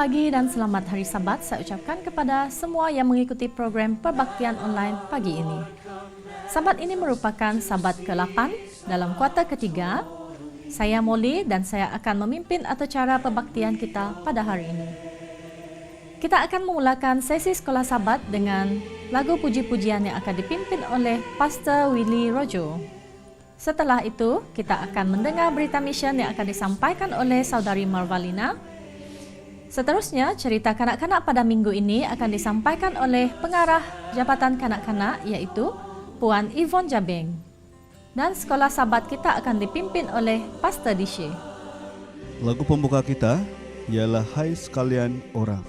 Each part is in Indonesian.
pagi dan selamat hari Sabat saya ucapkan kepada semua yang mengikuti program Perbaktian Online pagi ini. Sabat ini merupakan Sabat ke-8 dalam kuarter ketiga. Saya Molly dan saya akan memimpin acara perbaktian kita pada hari ini. Kita akan memulakan sesi sekolah Sabat dengan lagu puji-pujian yang akan dipimpin oleh Pastor Willy Rojo. Setelah itu, kita akan mendengar berita mission yang akan disampaikan oleh Saudari Marvalina. Seterusnya, cerita kanak-kanak pada minggu ini akan disampaikan oleh pengarah Jabatan Kanak-kanak iaitu Puan Yvonne Jabeng. Dan sekolah Sabat kita akan dipimpin oleh Pastor Dishe. Lagu pembuka kita ialah Hai Sekalian Orang.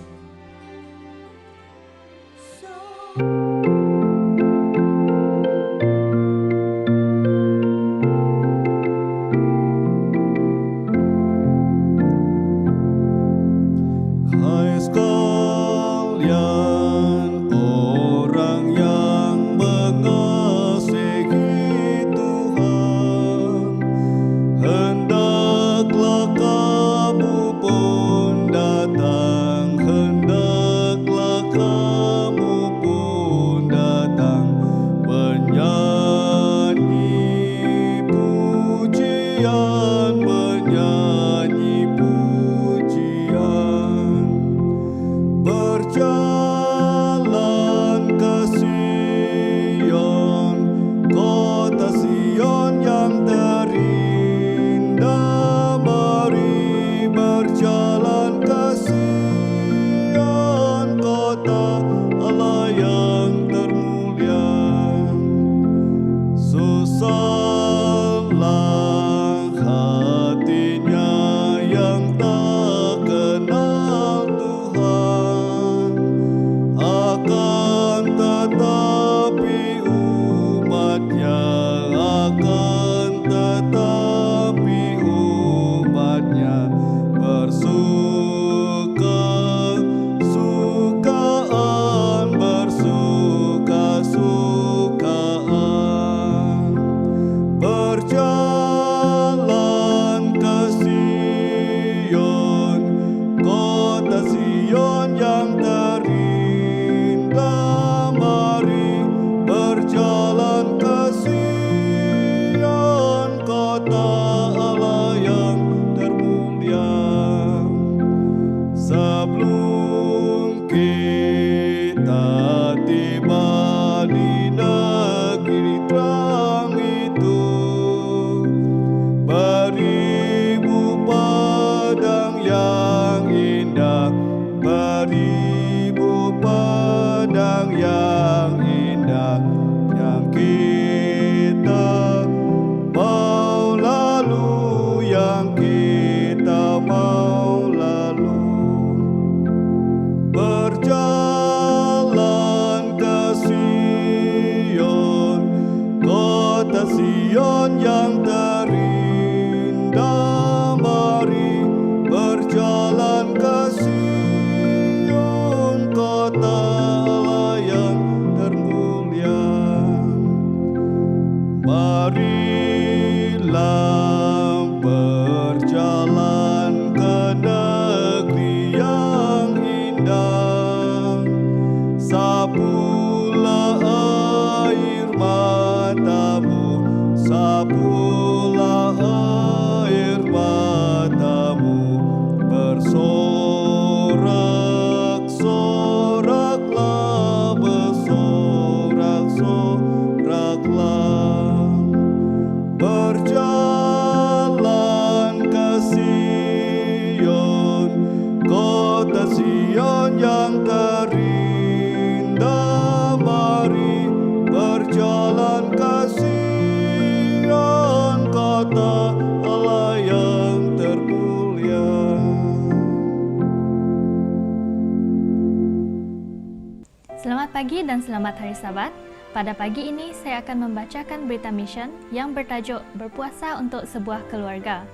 Selamat pagi dan selamat hari Sabat. Pada pagi ini saya akan membacakan berita mission yang bertajuk Berpuasa untuk Sebuah Keluarga.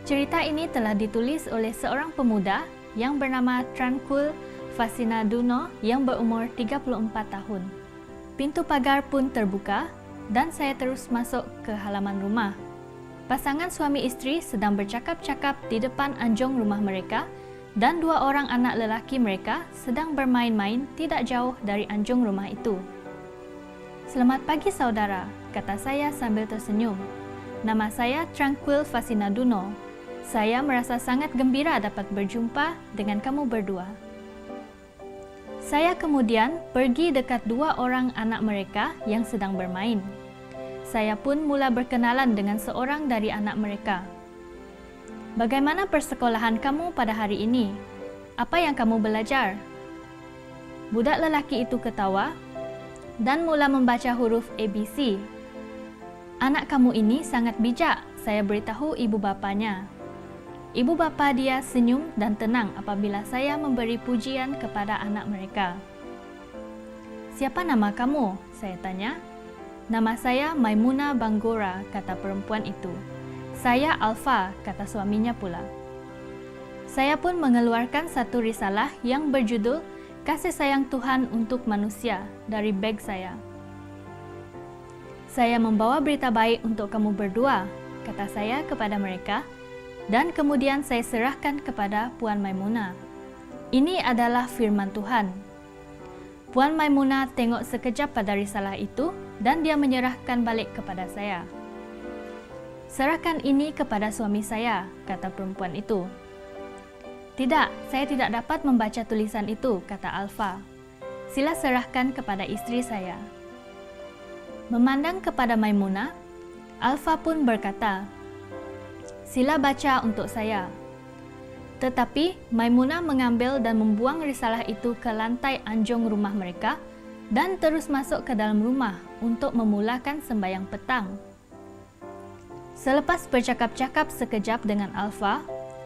Cerita ini telah ditulis oleh seorang pemuda yang bernama Tranquil Fasinaduno yang berumur 34 tahun. Pintu pagar pun terbuka dan saya terus masuk ke halaman rumah. Pasangan suami isteri sedang bercakap-cakap di depan anjung rumah mereka dan 2 orang anak lelaki mereka sedang bermain-main tidak jauh dari anjung rumah itu. "Selamat pagi saudara," kata saya sambil tersenyum. "Nama saya Tranquil Fasinaduno. Saya merasa sangat gembira dapat berjumpa dengan kamu berdua." Saya kemudian pergi dekat 2 orang anak mereka yang sedang bermain. Saya pun mula berkenalan dengan seorang dari anak mereka. "Bagaimana persekolahan kamu pada hari ini? Apa yang kamu belajar?" Budak lelaki itu ketawa dan mula membaca huruf ABC. "Anak kamu ini sangat bijak," saya beritahu ibu bapanya. Ibu bapa dia senyum dan tenang apabila saya memberi pujian kepada anak mereka. "Siapa nama kamu?" saya tanya. "Nama saya Maimuna Banggora," kata perempuan itu. "Saya Alfa," kata suaminya pula. Saya pun mengeluarkan satu risalah yang berjudul Kasih Sayang Tuhan untuk Manusia dari beg saya. "Saya membawa berita baik untuk kamu berdua," kata saya kepada mereka, dan kemudian saya serahkan kepada Puan Maimuna. "Ini adalah firman Tuhan." Puan Maimuna tengok sekejap pada risalah itu dan dia menyerahkan balik kepada saya. "Serahkan ini kepada suami saya," kata perempuan itu. "Tidak, saya tidak dapat membaca tulisan itu," kata Alfa. "Sila serahkan kepada istri saya." Memandang kepada Maimuna, Alfa pun berkata, "Sila baca untuk saya." Tetapi Maimuna mengambil dan membuang risalah itu ke lantai anjung rumah mereka dan terus masuk ke dalam rumah untuk memulakan sembahyang petang. Selepas bercakap-cakap sekejap dengan Alfa,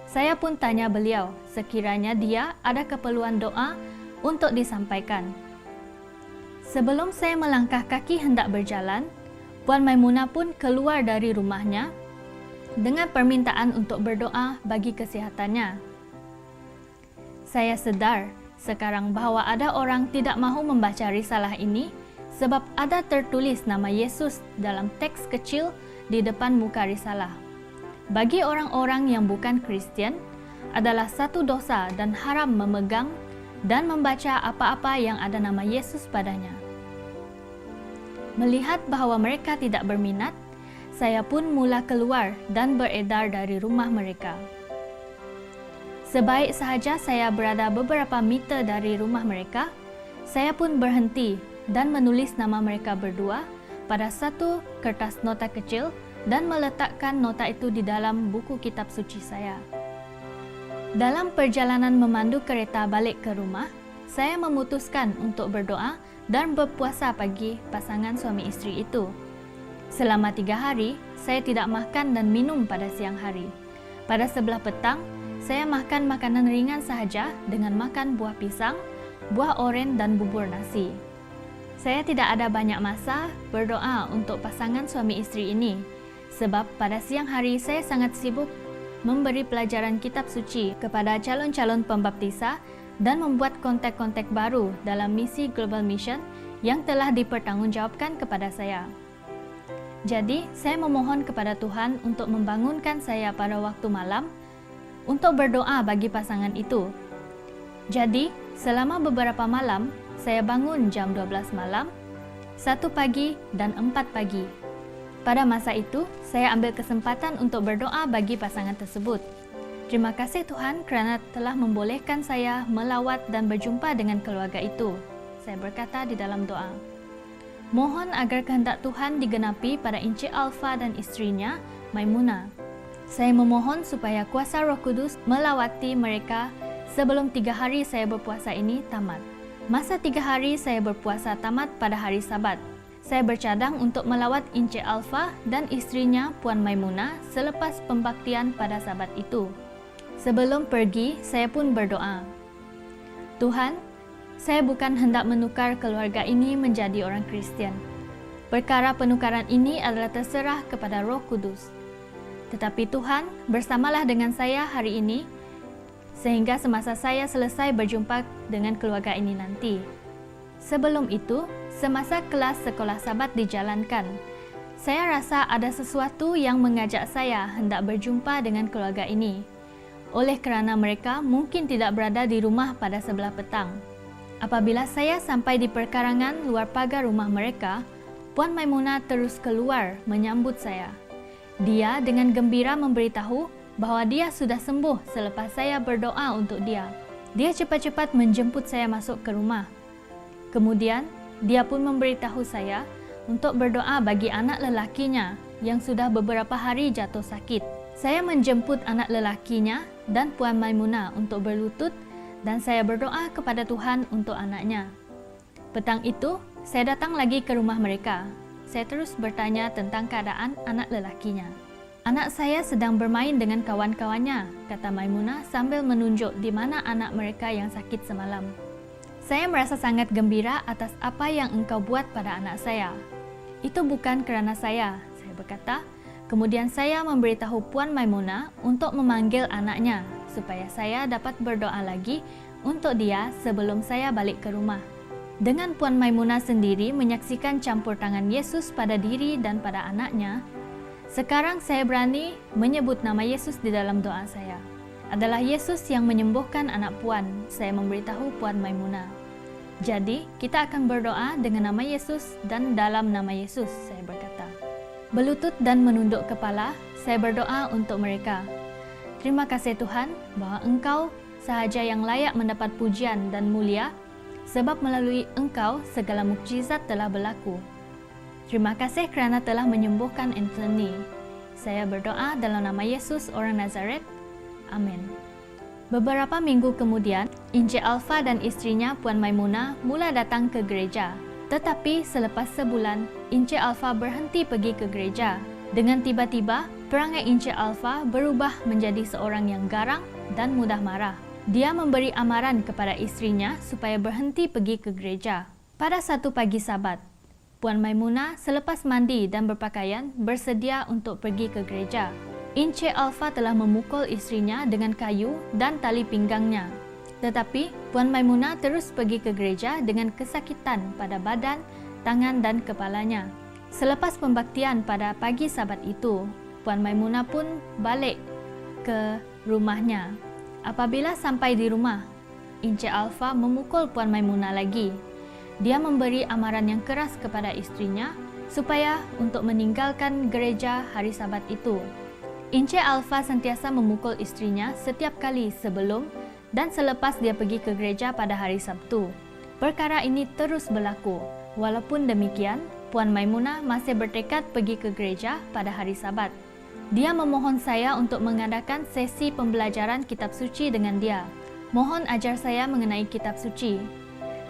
saya pun tanya beliau sekiranya dia ada keperluan doa untuk disampaikan. Sebelum saya melangkah kaki hendak berjalan, Puan Maimuna pun keluar dari rumahnya dengan permintaan untuk berdoa bagi kesehatannya. Saya sedar sekarang bahwa ada orang tidak mahu membaca risalah ini sebab ada tertulis nama Yesus dalam teks kecil di depan muka risalah. Bagi orang-orang yang bukan Kristian, adalah satu dosa dan haram memegang dan membaca apa-apa yang ada nama Yesus padanya. Melihat bahwa mereka tidak berminat, saya pun mula keluar dan beredar dari rumah mereka. Sebaik sahaja saya berada beberapa meter dari rumah mereka, saya pun berhenti dan menulis nama mereka berdua pada satu kertas nota kecil dan meletakkan nota itu di dalam buku kitab suci saya. Dalam perjalanan memandu kereta balik ke rumah, saya memutuskan untuk berdoa dan berpuasa bagi pasangan suami istri itu. Selama 3 hari, saya tidak makan dan minum pada siang hari. Pada sebelah petang, saya makan makanan ringan sahaja dengan makan buah pisang, buah oren dan bubur nasi. Saya tidak ada banyak masa berdoa untuk pasangan suami istri ini, sebab pada siang hari saya sangat sibuk memberi pelajaran kitab suci kepada calon-calon pembaptisa dan membuat kontak-kontak baru dalam misi Global Mission yang telah dipertanggungjawabkan kepada saya. Jadi, saya memohon kepada Tuhan untuk membangunkan saya pada waktu malam untuk berdoa bagi pasangan itu. Jadi, selama beberapa malam, saya bangun jam 12 malam, 1 pagi dan 4 pagi. Pada masa itu, saya ambil kesempatan untuk berdoa bagi pasangan tersebut. Terima kasih Tuhan kerana telah membolehkan saya melawat dan berjumpa dengan keluarga itu. Saya berkata di dalam doa. Mohon agar kehendak Tuhan digenapi pada Encik Alfa dan istrinya, Maimuna. Saya memohon supaya kuasa Roh Kudus melawati mereka sebelum 3 hari saya berpuasa ini tamat. Masa 3 hari saya berpuasa tamat pada hari Sabat. Saya bercadang untuk melawat Encik Alfa dan istrinya Puan Maimuna selepas pembaktian pada Sabat itu. Sebelum pergi, saya pun berdoa. Tuhan, saya bukan hendak menukar keluarga ini menjadi orang Kristian. Perkara penukaran ini adalah terserah kepada Roh Kudus. Tetapi Tuhan, bersamalah dengan saya hari ini, sehingga semasa saya selesai berjumpa dengan keluarga ini nanti. Sebelum itu, semasa kelas sekolah Sabat dijalankan, saya rasa ada sesuatu yang mengajak saya hendak berjumpa dengan keluarga ini. oleh kerana mereka mungkin tidak berada di rumah pada sebelah petang. Apabila saya sampai di perkarangan luar pagar rumah mereka, Puan Maimunah terus keluar menyambut saya. Dia dengan gembira memberitahu bahwa dia sudah sembuh selepas saya berdoa untuk dia. Dia cepat-cepat menjemput saya masuk ke rumah. Kemudian, dia pun memberitahu saya untuk berdoa bagi anak lelakinya yang sudah beberapa hari jatuh sakit. Saya menjemput anak lelakinya dan Puan Maimunah untuk berlutut dan saya berdoa kepada Tuhan untuk anaknya. Petang itu, saya datang lagi ke rumah mereka. Saya terus bertanya tentang keadaan anak lelakinya. Anak saya sedang bermain dengan kawan-kawannya, kata Maimunah sambil menunjuk di mana anak mereka yang sakit semalam. Saya merasa sangat gembira atas apa yang engkau buat pada anak saya. Itu bukan kerana saya berkata. Kemudian saya memberitahu Puan Maimunah untuk memanggil anaknya supaya saya dapat berdoa lagi untuk dia sebelum saya balik ke rumah. Dengan Puan Maimunah sendiri menyaksikan campur tangan Yesus pada diri dan pada anaknya, sekarang saya berani menyebut nama Yesus di dalam doa saya. Adalah Yesus yang menyembuhkan anak Puan, saya memberitahu Puan Maimunah. Jadi, kita akan berdoa dengan nama Yesus dan dalam nama Yesus, saya berkata. Berlutut dan menunduk kepala, saya berdoa untuk mereka. Terima kasih Tuhan bahwa Engkau sahaja yang layak mendapat pujian dan mulia, sebab melalui Engkau segala mukjizat telah berlaku. Terima kasih kerana telah menyembuhkan Anthony. Saya berdoa dalam nama Yesus orang Nazaret. Amin. Beberapa minggu kemudian, Encik Alfa dan istrinya Puan Maimunah mula datang ke gereja. Tetapi selepas sebulan, Encik Alfa berhenti pergi ke gereja. Dengan tiba-tiba, perangai Encik Alfa berubah menjadi seorang yang garang dan mudah marah. Dia memberi amaran kepada istrinya supaya berhenti pergi ke gereja. Pada satu pagi Sabat, Puan Maimunah selepas mandi dan berpakaian bersedia untuk pergi ke gereja. Encik Alfa telah memukul istrinya dengan kayu dan tali pinggangnya. Tetapi Puan Maimunah terus pergi ke gereja dengan kesakitan pada badan, tangan dan kepalanya. Selepas pembaktian pada pagi Sabat itu, Puan Maimunah pun balik ke rumahnya. Apabila sampai di rumah, Encik Alfa memukul Puan Maimunah lagi. Dia memberi amaran yang keras kepada istrinya supaya untuk meninggalkan gereja hari Sabat itu. Encik Alfa sentiasa memukul istrinya setiap kali sebelum dan selepas dia pergi ke gereja pada hari Sabtu. Perkara ini terus berlaku. Walaupun demikian, Puan Maimunah masih bertekad pergi ke gereja pada hari Sabat. Dia memohon saya untuk mengadakan sesi pembelajaran kitab suci dengan dia. Mohon ajar saya mengenai kitab suci.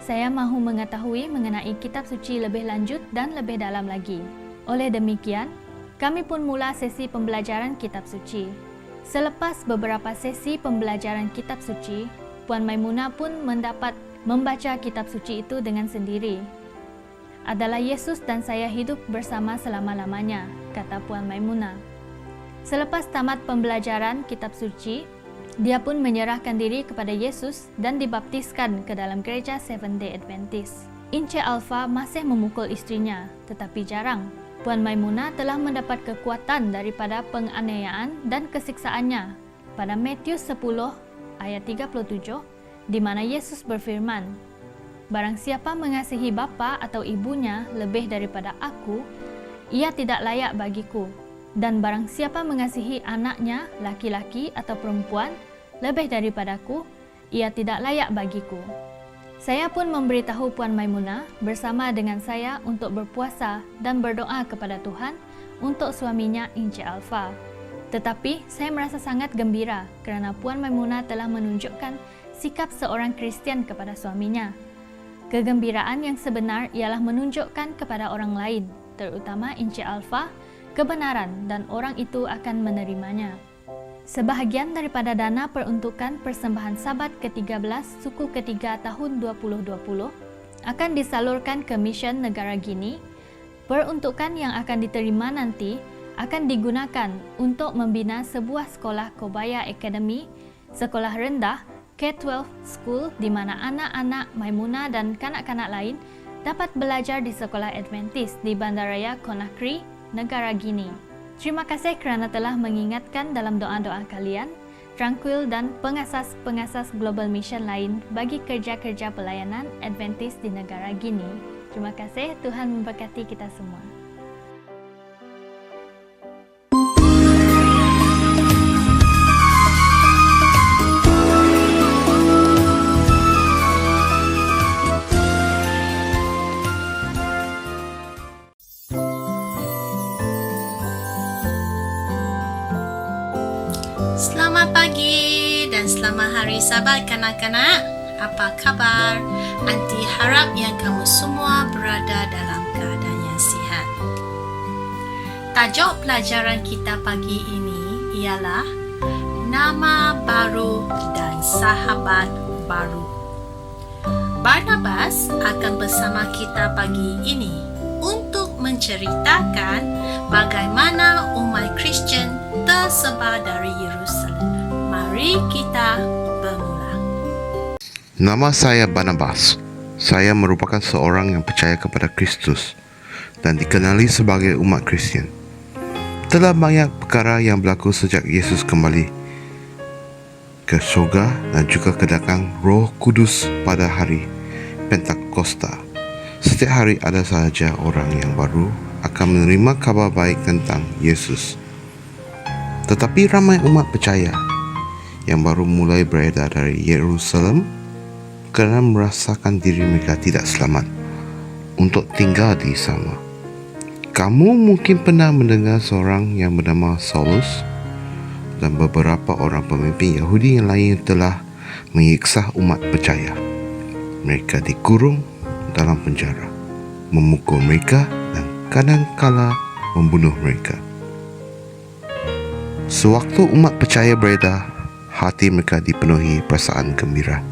Saya mahu mengetahui mengenai kitab suci lebih lanjut dan lebih dalam lagi. Oleh demikian, kami pun mula sesi pembelajaran kitab suci. Selepas beberapa sesi pembelajaran kitab suci, Puan Maimunah pun mendapat membaca kitab suci itu dengan sendiri. Adalah Yesus dan saya hidup bersama selama-lamanya, kata Puan Maimunah. Selepas tamat pembelajaran kitab suci, dia pun menyerahkan diri kepada Yesus dan dibaptiskan ke dalam gereja Seventh-day Adventist. Encik Alfa masih memukul istrinya, tetapi jarang. Puan Maimunah telah mendapat kekuatan daripada penganiayaan dan kesiksaannya pada Matius 10 ayat 37, di mana Yesus berfirman, "Barang siapa mengasihi bapa atau ibunya lebih daripada aku, ia tidak layak bagiku. Dan barang siapa mengasihi anaknya, laki-laki atau perempuan, lebih daripadaku, ia tidak layak bagiku." Saya pun memberitahu Puan Maimunah bersama dengan saya untuk berpuasa dan berdoa kepada Tuhan untuk suaminya Encik Alfa. Tetapi saya merasa sangat gembira kerana Puan Maimunah telah menunjukkan sikap seorang Kristian kepada suaminya. Kegembiraan yang sebenar ialah menunjukkan kepada orang lain, terutama Encik Alfa, kebenaran dan orang itu akan menerimanya. Sebahagian daripada dana peruntukan persembahan Sabat ke-13 suku ketiga tahun 2020 akan disalurkan ke misen negara Guinea. Peruntukan yang akan diterima nanti akan digunakan untuk membina sebuah sekolah Kobaya Academy, sekolah rendah K-12 School di mana anak-anak Maimunah dan kanak-kanak lain dapat belajar di sekolah Adventist di Bandaraya Conakry, negara Guinea. Terima kasih kerana telah mengingatkan dalam doa-doa kalian. Tranquil dan pengasas-pengasas Global Mission lain bagi kerja-kerja pelayanan Adventist di negara Guinea. Terima kasih, Tuhan memberkati kita semua. Selamat pagi dan selamat hari Sabat kanak-kanak. Apa khabar? Aunty harap yang kamu semua berada dalam keadaan yang sihat. Tajuk pelajaran kita pagi ini ialah Nama Baru dan Sahabat Baru. Barnabas akan bersama kita pagi ini untuk menceritakan bagaimana umat Kristian tersebar dari Yerusalem. Mari kita bermula. Nama saya Barnabas. Saya merupakan seorang yang percaya kepada Kristus dan dikenali sebagai umat Kristian. Telah banyak perkara yang berlaku sejak Yesus kembali ke syurga dan juga kedatangan Roh Kudus pada hari Pentakosta. Setiap hari ada sahaja orang yang baru akan menerima kabar baik tentang Yesus. Tetapi ramai umat percaya yang baru mulai beredar dari Yerusalem kerana merasakan diri mereka tidak selamat untuk tinggal di sana. Kamu mungkin pernah mendengar seorang yang bernama Saulus dan beberapa orang pemimpin Yahudi yang lain telah menyiksa umat percaya. Mereka dikurung dalam penjara, memukul mereka dan kadang-kala membunuh mereka. Sewaktu umat percaya beredar, hati mereka dipenuhi perasaan gembira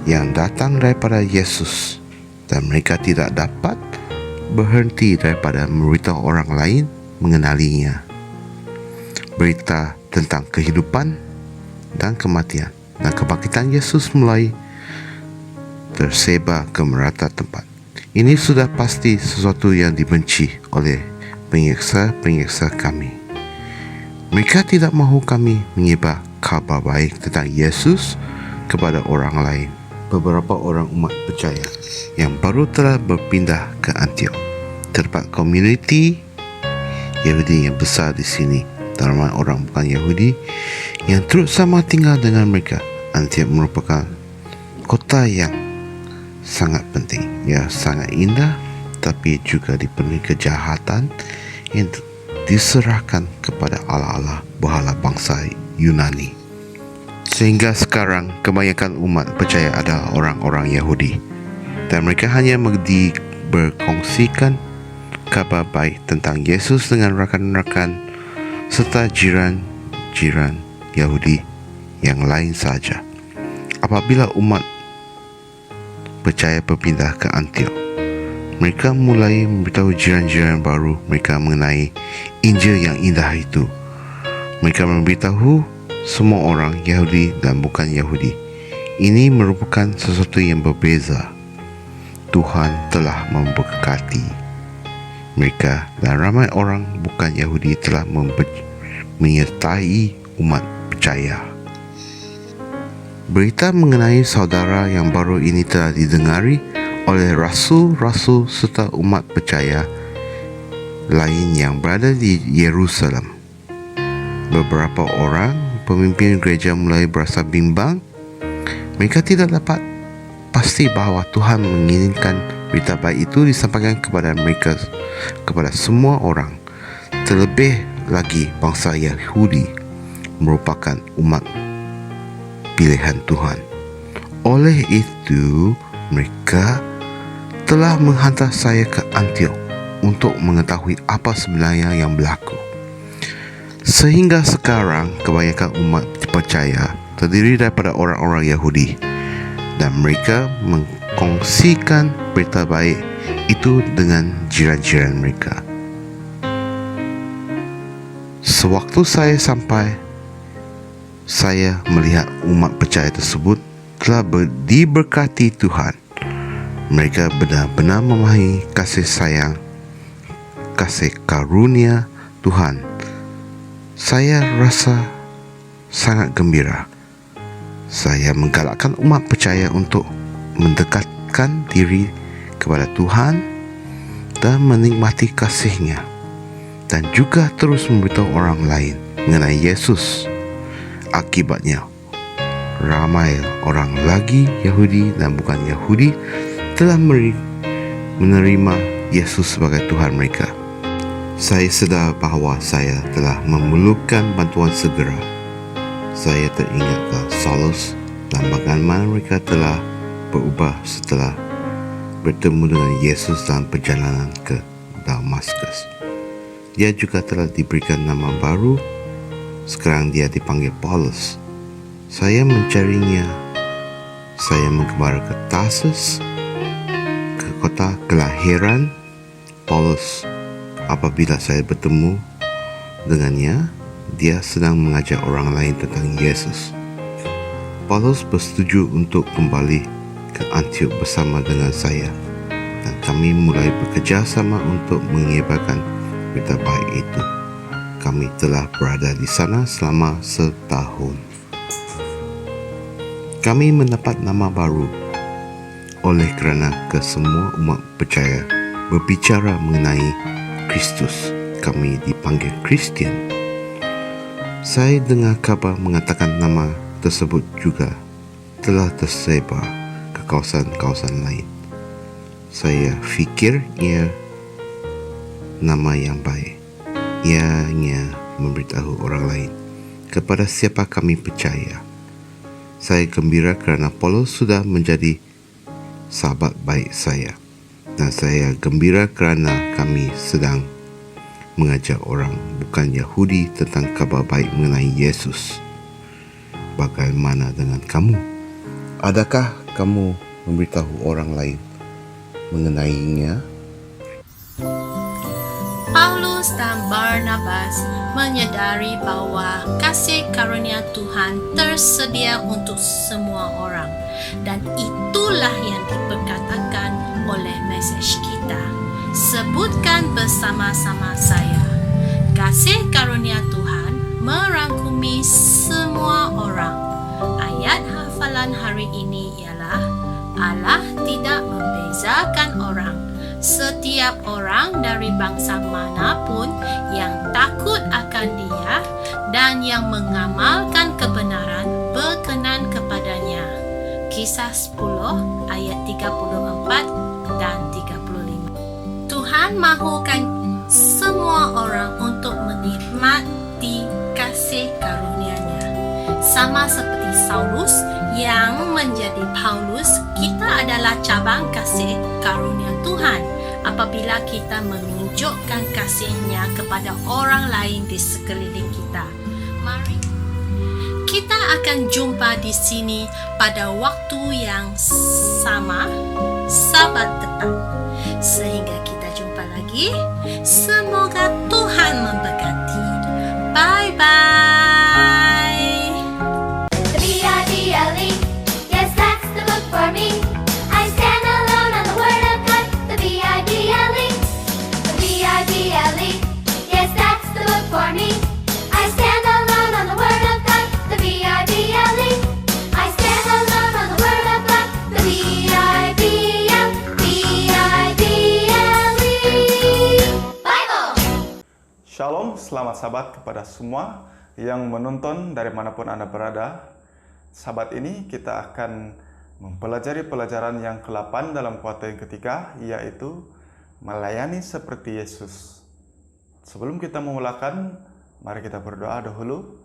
yang datang daripada Yesus, dan mereka tidak dapat berhenti daripada memberitahu orang lain mengenalinya. Berita tentang kehidupan dan kematian dan kebangkitan Yesus mulai tersebar ke merata tempat. Ini sudah pasti sesuatu yang dibenci oleh penyiksa-penyiksa kami. Mereka tidak mahu kami menyebar kabar baik tentang Yesus kepada orang lain. Beberapa orang umat percaya yang baru telah berpindah ke Antioch, terdapat komuniti Yahudi yang besar di sini dan ramai orang bukan Yahudi yang turut sama tinggal dengan mereka. Antioch merupakan kota yang sangat penting, ya sangat indah, tapi juga dipenuhi kejahatan yang diserahkan kepada allah-allah berhala bangsa Yunani. Sehingga sekarang kebanyakan umat percaya adalah orang-orang Yahudi, dan mereka hanya berkongsikan kabar baik tentang Yesus dengan rakan-rakan serta jiran-jiran Yahudi yang lain saja. Apabila umat percaya berpindah ke Antioch, mereka mulai memberitahu jiran-jiran baru mereka mengenai Injil yang indah itu. Mereka memberitahu semua orang Yahudi dan bukan Yahudi. Ini merupakan sesuatu yang berbeza. Tuhan telah memberkati mereka dan ramai orang bukan Yahudi telah menyertai umat percaya. Berita mengenai saudara yang baru ini telah didengari oleh rasul-rasul serta umat percaya lain yang berada di Yerusalem. Beberapa orang pemimpin gereja mulai berasa bimbang. Mereka tidak dapat pasti bahawa Tuhan menginginkan berita baik itu disampaikan kepada mereka, kepada semua orang. Terlebih lagi bangsa Yahudi merupakan umat pilihan Tuhan. Oleh itu, mereka telah menghantar saya ke Antioch untuk mengetahui apa sebenarnya yang berlaku. Sehingga sekarang kebanyakan umat percaya terdiri daripada orang-orang Yahudi, dan mereka mengkongsikan berita baik itu dengan jiran-jiran mereka. Sewaktu saya sampai, saya melihat umat percaya tersebut telah diberkati Tuhan. Mereka benar-benar memahami kasih sayang, kasih karunia Tuhan. Saya rasa sangat gembira. Saya menggalakkan umat percaya untuk mendekatkan diri kepada Tuhan dan menikmati kasih-Nya, dan juga terus memberitahu orang lain mengenai Yesus. Akibatnya, ramai orang lagi Yahudi dan bukan Yahudi telah menerima Yesus sebagai Tuhan mereka. Saya sedar bahawa saya telah memerlukan bantuan segera. Saya teringat Saulus dan bagaimana mereka telah berubah setelah bertemu dengan Yesus dalam perjalanan ke Damaskus. Dia juga telah diberikan nama baru. Sekarang dia dipanggil Paulus. Saya mencarinya. Saya menggembara ke Tarsus, ke kota kelahiran Paulus. Apabila saya bertemu dengannya, dia sedang mengajar orang lain tentang Yesus. Paulus bersetuju untuk kembali ke Antiok bersama dengan saya, dan kami mulai bekerja sama untuk menyebarkan berita baik itu. Kami telah berada di sana selama setahun. Kami mendapat nama baru oleh kerana kesemua umat percaya berbicara mengenai Kristus. Kami dipanggil Kristian. Saya dengar kabar mengatakan nama tersebut juga telah tersebar ke kawasan-kawasan lain. Saya fikir ia nama yang baik. Ianya memberitahu orang lain kepada siapa kami percaya. Saya gembira kerana Paulus sudah menjadi sahabat baik saya, dan saya gembira kerana kami sedang mengajar orang bukan Yahudi tentang kabar baik mengenai Yesus. Bagaimana dengan kamu? Adakah kamu memberitahu orang lain mengenainya? Paulus dan Barnabas menyadari bahwa kasih karunia Tuhan tersedia untuk semua orang, dan itulah yang diperkatakan oleh mesej kita. Sebutkan bersama-sama saya. Kasih karunia Tuhan merangkumi semua orang. Ayat hafalan hari ini ialah Allah tidak membezakan orang. Setiap orang dari bangsa manapun yang takut akan Dia dan yang mengamalkan kebenaran berkenan kepadanya. Kisah 10 ayat 34 dan 35. Tuhan mahukan semua orang untuk menikmati kasih karunia-Nya. Sama seperti Saulus yang menjadi Paulus, kita adalah cabang kasih karunia Tuhan apabila kita menunjukkan kasih-Nya kepada orang lain di sekeliling kita. Mari kita akan jumpa di sini pada waktu yang sama, Sabat depan. Sehingga kita jumpa lagi. Semoga Tuhan memberkati. Bye-bye. The B-I-B-L-E, yes, that's the book for me. I stand alone on the Word of God. The B-I-B-L-E, the B-I-B-L-E, yes, that's the book for me. I stand alone on the Word of God. The B-I-B-L-E, I stand alone on the Word of God. The B-I-B-L-E, Bible. Shalom, selamat Sabat kepada semua yang menonton dari manapun Anda berada. Sabat ini kita akan mempelajari pelajaran yang ke-8 dalam kuarter yang ketiga, yaitu melayani seperti Yesus. Sebelum kita memulakan, mari kita berdoa dahulu.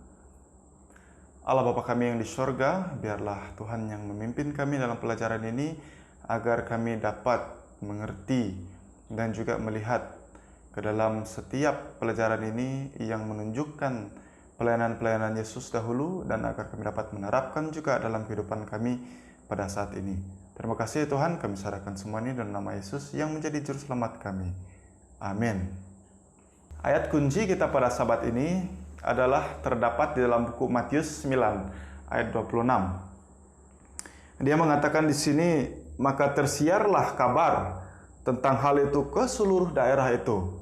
Allah Bapa kami yang di surga, biarlah Tuhan yang memimpin kami dalam pelajaran ini, agar kami dapat mengerti dan juga melihat ke dalam setiap pelajaran ini yang menunjukkan pelayanan-pelayanan Yesus dahulu, dan agar kami dapat menerapkan juga dalam kehidupan kami pada saat ini. Terima kasih Tuhan, kami serahkan semua ini dalam nama Yesus yang menjadi juru selamat kami. Amin. Ayat kunci kita pada Sabat ini adalah terdapat di dalam buku Matius 9 ayat 26. Dia mengatakan di sini, maka tersiarlah kabar tentang hal itu ke seluruh daerah itu.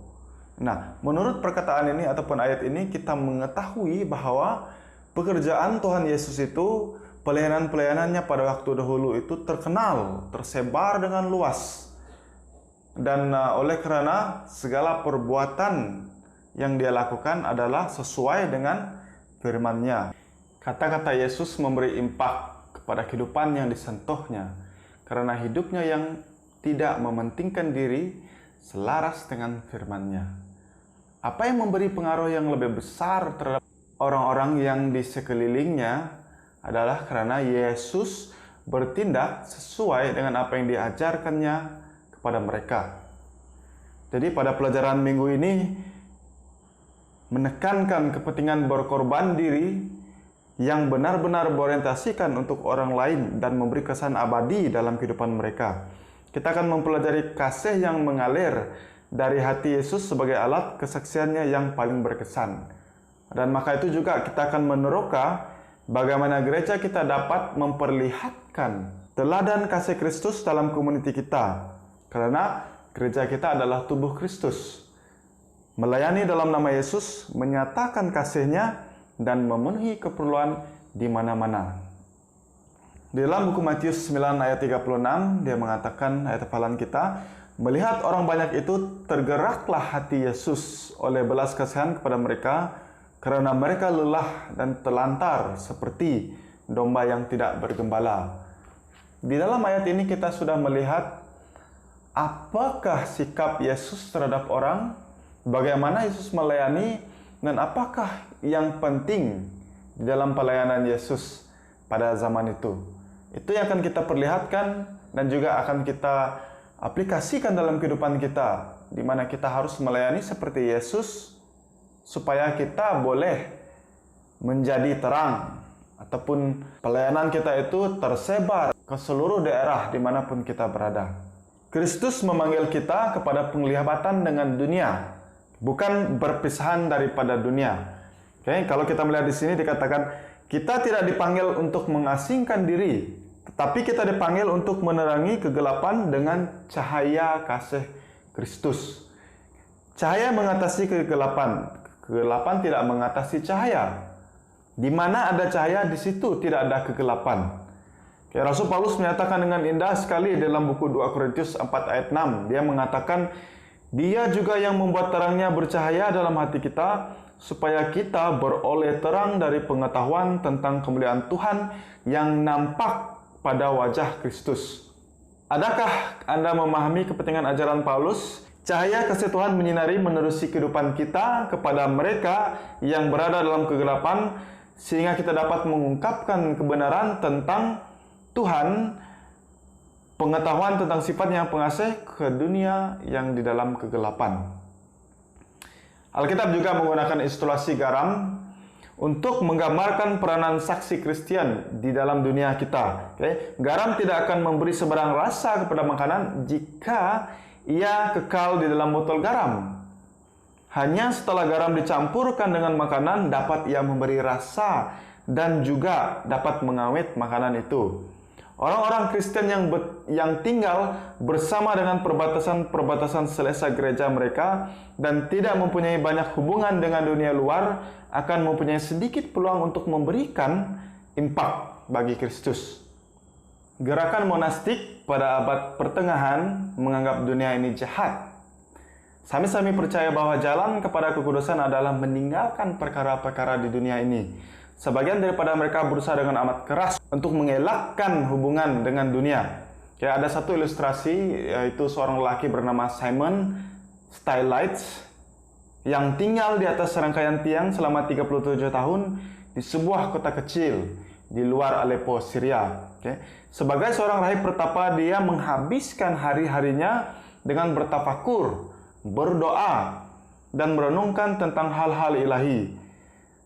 Nah, menurut perkataan ini ataupun ayat ini, kita mengetahui bahwa Pekerjaan Tuhan Yesus itu, pelayanan-pelayanannya pada waktu dahulu itu terkenal, tersebar dengan luas. Dan oleh karena segala perbuatan yang dia lakukan adalah sesuai dengan firman-Nya. Kata-kata Yesus memberi impak kepada kehidupan yang disentuhnya, karena hidupnya yang tidak mementingkan diri selaras dengan firman-Nya. Apa yang memberi pengaruh yang lebih besar terhadap orang-orang yang di sekelilingnya adalah karena Yesus bertindak sesuai dengan apa yang diajarkannya kepada mereka. Jadi pada pelajaran minggu ini menekankan kepentingan berkorban diri yang benar-benar berorientasikan untuk orang lain dan memberi kesan abadi dalam kehidupan mereka. Kita akan mempelajari kasih yang mengalir dari hati Yesus sebagai alat kesaksiannya yang paling berkesan. Dan maka itu juga kita akan meneroka bagaimana gereja kita dapat memperlihatkan teladan kasih Kristus dalam komuniti kita. Karena gereja kita adalah tubuh Kristus. Melayani dalam nama Yesus, menyatakan kasih-Nya, dan memenuhi keperluan di mana-mana. Di dalam buku Matius 9 ayat 36, dia mengatakan, ayat hafalan kita, melihat orang banyak itu, tergeraklah hati Yesus oleh belas kasihan kepada mereka, karena mereka lelah dan telantar seperti domba yang tidak bergembala. Di dalam ayat ini kita sudah melihat apakah sikap Yesus terhadap orang, bagaimana Yesus melayani, dan apakah yang penting di dalam pelayanan Yesus pada zaman itu. Itu yang akan kita perlihatkan dan juga akan kita aplikasikan dalam kehidupan kita, di mana kita harus melayani seperti Yesus, supaya kita boleh menjadi terang, ataupun pelayanan kita itu tersebar ke seluruh daerah dimanapun kita berada. Kristus memanggil kita kepada penglihatan dengan dunia, bukan berpisahan daripada dunia. Oke, kalau kita melihat di sini dikatakan kita tidak dipanggil untuk mengasingkan diri, tetapi kita dipanggil untuk menerangi kegelapan dengan cahaya kasih Kristus. Cahaya mengatasi kegelapan. Kegelapan tidak mengatasi cahaya. Di mana ada cahaya, di situ tidak ada kegelapan. Rasul Paulus menyatakan dengan indah sekali dalam buku 2 Korintus 4 ayat 6. Dia mengatakan, Dia juga yang membuat terangnya bercahaya dalam hati kita, supaya kita beroleh terang dari pengetahuan tentang kemuliaan Tuhan yang nampak pada wajah Kristus. Adakah Anda memahami kepentingan ajaran Paulus? Cahaya kasih Tuhan menyinari menerusi kehidupan kita kepada mereka yang berada dalam kegelapan, sehingga kita dapat mengungkapkan kebenaran tentang Tuhan, pengetahuan tentang sifat yang pengasih ke dunia yang di dalam kegelapan. Alkitab juga menggunakan ilustrasi garam untuk menggambarkan peranan saksi Kristen di dalam dunia kita. Garam tidak akan memberi sebarang rasa kepada makanan jika ia kekal di dalam botol garam. Hanya setelah garam dicampurkan dengan makanan, dapat ia memberi rasa dan juga dapat mengawet makanan itu. Orang-orang Kristen yang tinggal bersama dengan perbatasan-perbatasan selesa gereja mereka dan tidak mempunyai banyak hubungan dengan dunia luar akan mempunyai sedikit peluang untuk memberikan impak bagi Kristus. Gerakan monastik pada abad pertengahan menganggap dunia ini jahat. Sami-sami percaya bahwa jalan kepada kekudusan adalah meninggalkan perkara-perkara di dunia ini. Sebagian daripada mereka berusaha dengan amat keras untuk mengelakkan hubungan dengan dunia. Ada satu ilustrasi, yaitu seorang lelaki bernama Simon Stylites yang tinggal di atas serangkaian tiang selama 37 tahun di sebuah kota kecil di luar Aleppo, Syria. Sebagai seorang rahib pertapa, dia menghabiskan hari-harinya dengan bertafakur, berdoa, dan merenungkan tentang hal-hal ilahi.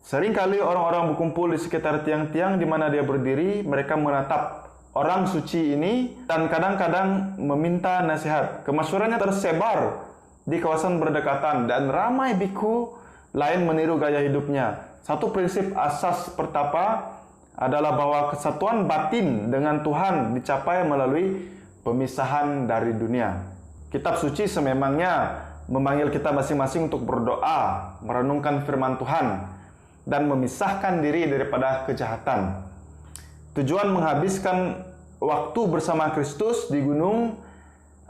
Seringkali orang-orang berkumpul di sekitar tiang-tiang di mana dia berdiri. Mereka menatap orang suci ini dan kadang-kadang meminta nasihat. Kemasyhurannya tersebar di kawasan berdekatan dan ramai biku lain meniru gaya hidupnya. Satu prinsip asas pertapa adalah bahwa kesatuan batin dengan Tuhan dicapai melalui pemisahan dari dunia. Kitab suci sememangnya memanggil kita masing-masing untuk berdoa, merenungkan firman Tuhan. dan memisahkan diri daripada kejahatan. Tujuan menghabiskan waktu bersama Kristus di gunung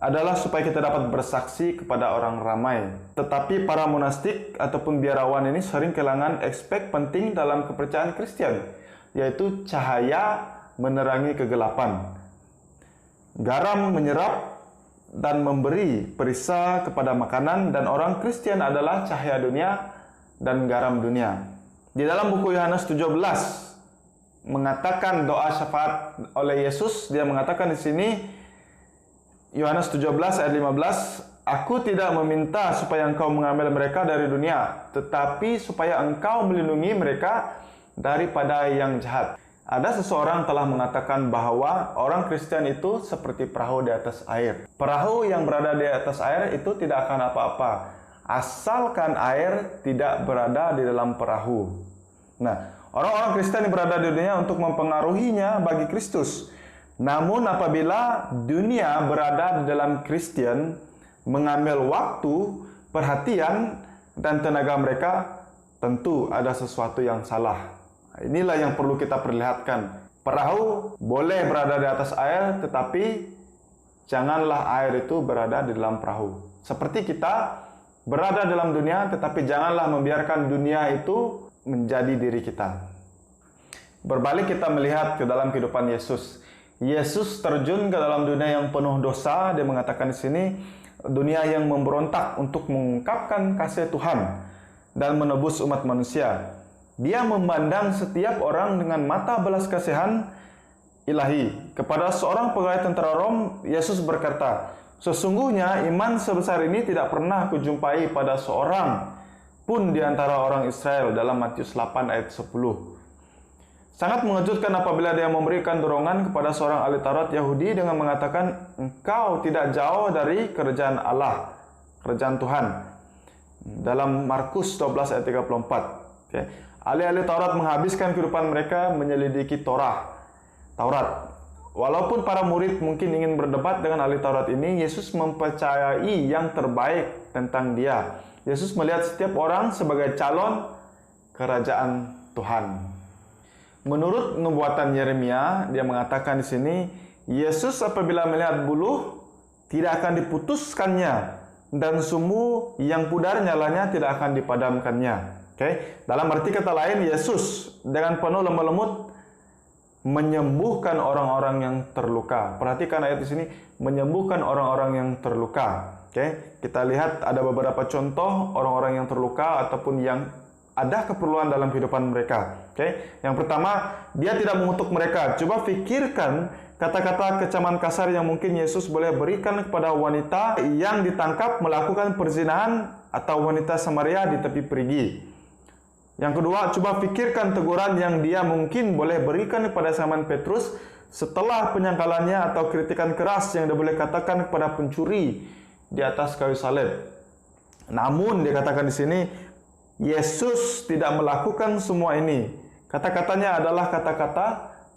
adalah supaya kita dapat bersaksi kepada orang ramai. Tetapi para monastik ataupun biarawan ini sering kehilangan aspek penting dalam kepercayaan Kristen, yaitu cahaya menerangi kegelapan. Garam menyerap dan memberi perisa kepada makanan, dan orang Kristen adalah cahaya dunia dan garam dunia. Di dalam buku Yohanes 17 mengatakan doa syafaat oleh Yesus, dia mengatakan di sini, Yohanes 17 ayat 15, "Aku tidak meminta supaya engkau mengambil mereka dari dunia, tetapi supaya engkau melindungi mereka daripada yang jahat." Ada seseorang telah mengatakan bahwa orang Kristen itu seperti perahu di atas air. Perahu yang berada di atas air itu tidak akan apa-apa, asalkan air tidak berada di dalam perahu. Nah, orang-orang Kristen yang berada di dunia untuk mempengaruhinya bagi Kristus. Namun apabila dunia berada di dalam Kristen, mengambil waktu, perhatian, dan tenaga mereka, tentu ada sesuatu yang salah. Inilah yang perlu kita perlihatkan. Perahu boleh berada di atas air, tetapi janganlah air itu berada di dalam perahu. Seperti kita berada dalam dunia, tetapi janganlah membiarkan dunia itu menjadi diri kita. Berbalik kita melihat ke dalam kehidupan Yesus. Yesus terjun ke dalam dunia yang penuh dosa. Dia mengatakan di sini, dunia yang memberontak untuk mengungkapkan kasih Tuhan dan menebus umat manusia. Dia memandang setiap orang dengan mata belas kasihan ilahi. Kepada seorang pegawai tentara Rom, Yesus berkata, "Sesungguhnya iman sebesar ini tidak pernah kujumpai pada seorang pun di antara orang Israel," dalam Matius 8 ayat 10. Sangat mengejutkan apabila dia memberikan dorongan kepada seorang ahli Taurat Yahudi dengan mengatakan, "Engkau tidak jauh dari kerajaan Allah, kerajaan Tuhan," dalam Markus 12 ayat 34. Okay. Ahli-ahli Taurat menghabiskan kehidupan mereka menyelidiki Taurat. Walaupun para murid mungkin ingin berdebat dengan ahli Taurat ini, Yesus mempercayai yang terbaik tentang dia. Yesus melihat setiap orang sebagai calon kerajaan Tuhan. Menurut nubuatan Yeremia, dia mengatakan di sini, Yesus apabila melihat buluh tidak akan diputuskannya, dan sumbu yang pudar nyalanya tidak akan dipadamkannya. Dalam arti kata lain, Yesus dengan penuh lemah lembut menyembuhkan orang-orang yang terluka. Perhatikan ayat di sini, menyembuhkan orang-orang yang terluka. Kita lihat ada beberapa contoh orang-orang yang terluka ataupun yang ada keperluan dalam kehidupan mereka. Yang pertama, dia tidak mengutuk mereka. Coba pikirkan kata-kata kecaman kasar yang mungkin Yesus boleh berikan kepada wanita yang ditangkap melakukan perzinahan atau wanita Samaria di tepi perigi. Yang kedua, coba pikirkan teguran yang dia mungkin boleh berikan kepada Simon Petrus setelah penyangkalannya atau kritikan keras yang dia boleh katakan kepada pencuri di atas kayu salib. Namun dikatakan di sini, Yesus tidak melakukan semua ini. Kata-katanya adalah kata-kata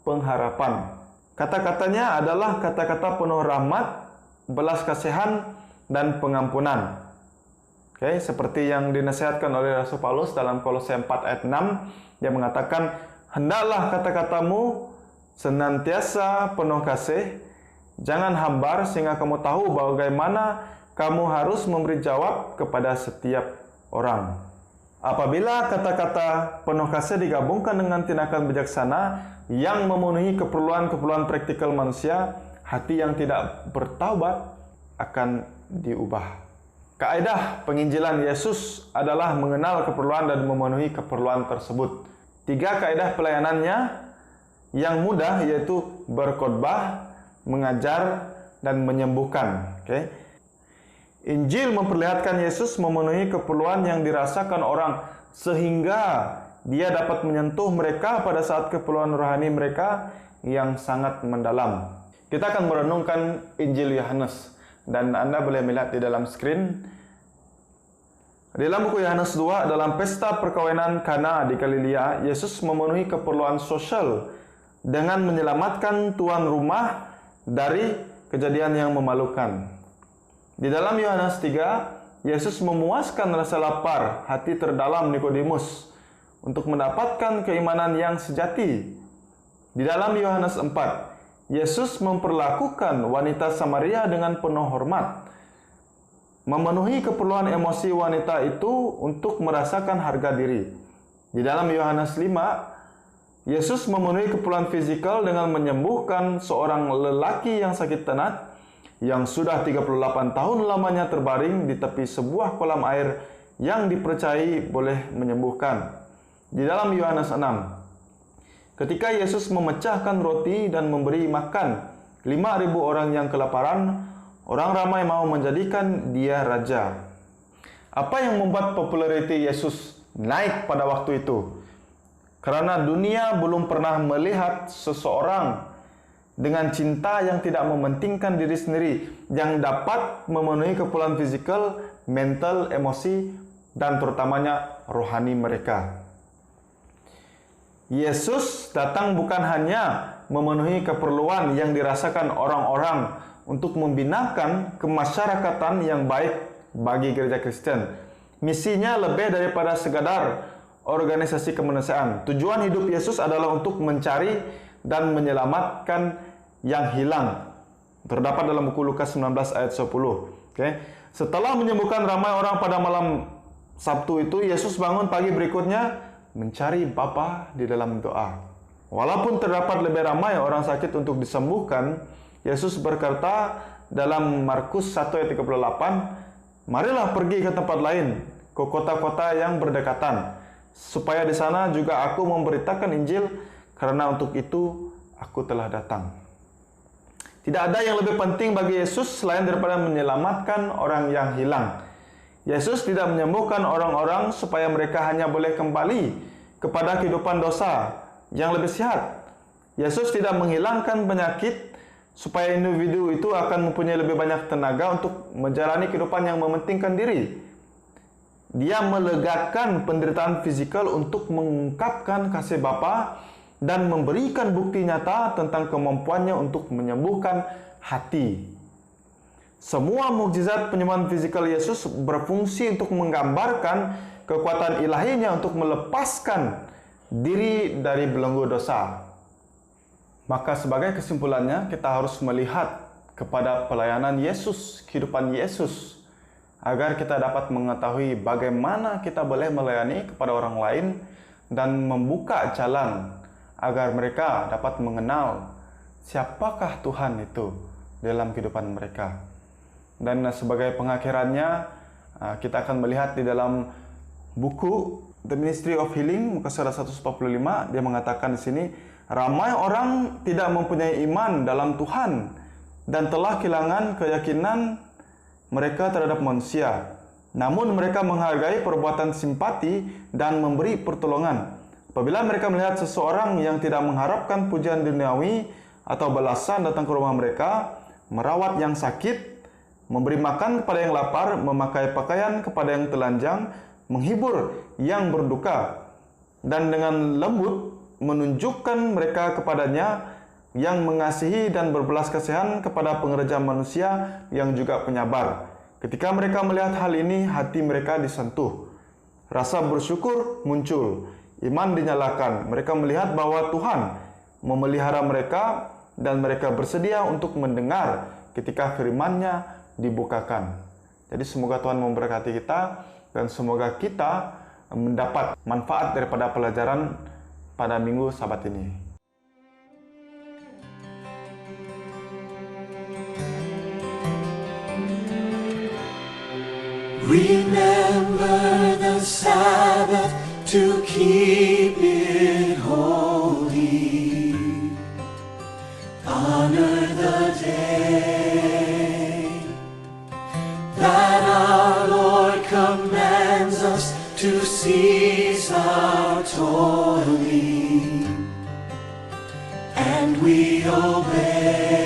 pengharapan. Kata-katanya adalah kata-kata penuh rahmat, belas kasihan, dan pengampunan. Seperti yang dinasihatkan oleh Rasul Paulus dalam Kolose 4 ayat 6, dia mengatakan, "Hendaklah kata-katamu senantiasa penuh kasih, jangan hambar, sehingga kamu tahu bagaimana kamu harus memberi jawab kepada setiap orang." Apabila kata-kata penuh kasih digabungkan dengan tindakan bijaksana yang memenuhi keperluan-keperluan praktikal manusia, hati yang tidak bertaubat akan diubah. Kaedah penginjilan Yesus adalah mengenal keperluan dan memenuhi keperluan tersebut. 3 kaedah pelayanannya yang mudah, yaitu berkhotbah, mengajar, dan menyembuhkan. Injil memperlihatkan Yesus memenuhi keperluan yang dirasakan orang sehingga dia dapat menyentuh mereka pada saat keperluan rohani mereka yang sangat mendalam. Kita akan merenungkan Injil Yohanes. Dan Anda boleh melihat di dalam screen. Di dalam buku Yohanes 2, dalam pesta perkawinan Kana di Galilea, Yesus memenuhi keperluan sosial dengan menyelamatkan tuan rumah dari kejadian yang memalukan. Di dalam Yohanes 3, Yesus memuaskan rasa lapar hati terdalam Nikodemus untuk mendapatkan keimanan yang sejati. Di dalam Yohanes 4, Yesus memperlakukan wanita Samaria dengan penuh hormat, memenuhi keperluan emosi wanita itu untuk merasakan harga diri. Di dalam Yohanes 5, Yesus memenuhi keperluan fisikal dengan menyembuhkan seorang lelaki yang sakit tenat, yang sudah 38 tahun lamanya terbaring di tepi sebuah kolam air yang dipercayai boleh menyembuhkan. Di dalam Yohanes 6, ketika Yesus memecahkan roti dan memberi makan 5.000 orang yang kelaparan, orang ramai mau menjadikan dia raja. Apa yang membuat populariti Yesus naik pada waktu itu? Karena dunia belum pernah melihat seseorang dengan cinta yang tidak mementingkan diri sendiri, yang dapat memenuhi keperluan fisikal, mental, emosi, dan terutamanya rohani mereka. Yesus datang bukan hanya memenuhi keperluan yang dirasakan orang-orang untuk membinakan kemasyarakatan yang baik bagi gereja Kristen. Misinya lebih daripada sekadar organisasi kemanusiaan. Tujuan hidup Yesus adalah untuk mencari dan menyelamatkan yang hilang. Terdapat dalam buku Lukas 19 ayat 10. Okay. Setelah menyembuhkan ramai orang pada malam Sabtu itu, Yesus bangun pagi berikutnya mencari Bapa di dalam doa. Walaupun terdapat lebih ramai orang sakit untuk disembuhkan, Yesus berkata dalam Markus 1 ayat 38, "Marilah pergi ke tempat lain, ke kota-kota yang berdekatan, supaya di sana juga aku memberitakan Injil, karena untuk itu aku telah datang." Tidak ada yang lebih penting bagi Yesus selain daripada menyelamatkan orang yang hilang. Yesus tidak menyembuhkan orang-orang supaya mereka hanya boleh kembali kepada kehidupan dosa yang lebih sehat. Yesus tidak menghilangkan penyakit supaya individu itu akan mempunyai lebih banyak tenaga untuk menjalani kehidupan yang mementingkan diri. Dia melegakan penderitaan fisikal untuk mengungkapkan kasih Bapa dan memberikan bukti nyata tentang kemampuannya untuk menyembuhkan hati. Semua mukjizat penyembuhan fisikal Yesus berfungsi untuk menggambarkan kekuatan ilahinya untuk melepaskan diri dari belenggu dosa. Maka sebagai kesimpulannya, kita harus melihat kepada pelayanan Yesus, kehidupan Yesus, agar kita dapat mengetahui bagaimana kita boleh melayani kepada orang lain dan membuka jalan agar mereka dapat mengenal siapakah Tuhan itu dalam kehidupan mereka. Dan sebagai pengakhirannya, kita akan melihat di dalam buku The Ministry of Healing, muka surat 145, dia mengatakan di sini, ramai orang tidak mempunyai iman dalam Tuhan dan telah kehilangan keyakinan mereka terhadap manusia. Namun mereka menghargai perbuatan simpati dan memberi pertolongan. Apabila mereka melihat seseorang yang tidak mengharapkan pujian duniawi atau balasan datang ke rumah mereka, merawat yang sakit, memberi makan kepada yang lapar, memakai pakaian kepada yang telanjang, menghibur yang berduka, dan dengan lembut menunjukkan mereka kepadanya, yang mengasihi dan berbelas kasihan kepada pengerja manusia yang juga penyabar. Ketika mereka melihat hal ini, hati mereka disentuh. Rasa bersyukur muncul, iman dinyalakan. Mereka melihat bahwa Tuhan memelihara mereka dan mereka bersedia untuk mendengar ketika firman-Nya dibukakan. Jadi semoga Tuhan memberkati kita dan semoga kita mendapat manfaat daripada pelajaran pada minggu Sabat ini. Remember the Sabbath to keep it holy. Honor the day that our Lord commands us to cease our toiling, and we obey,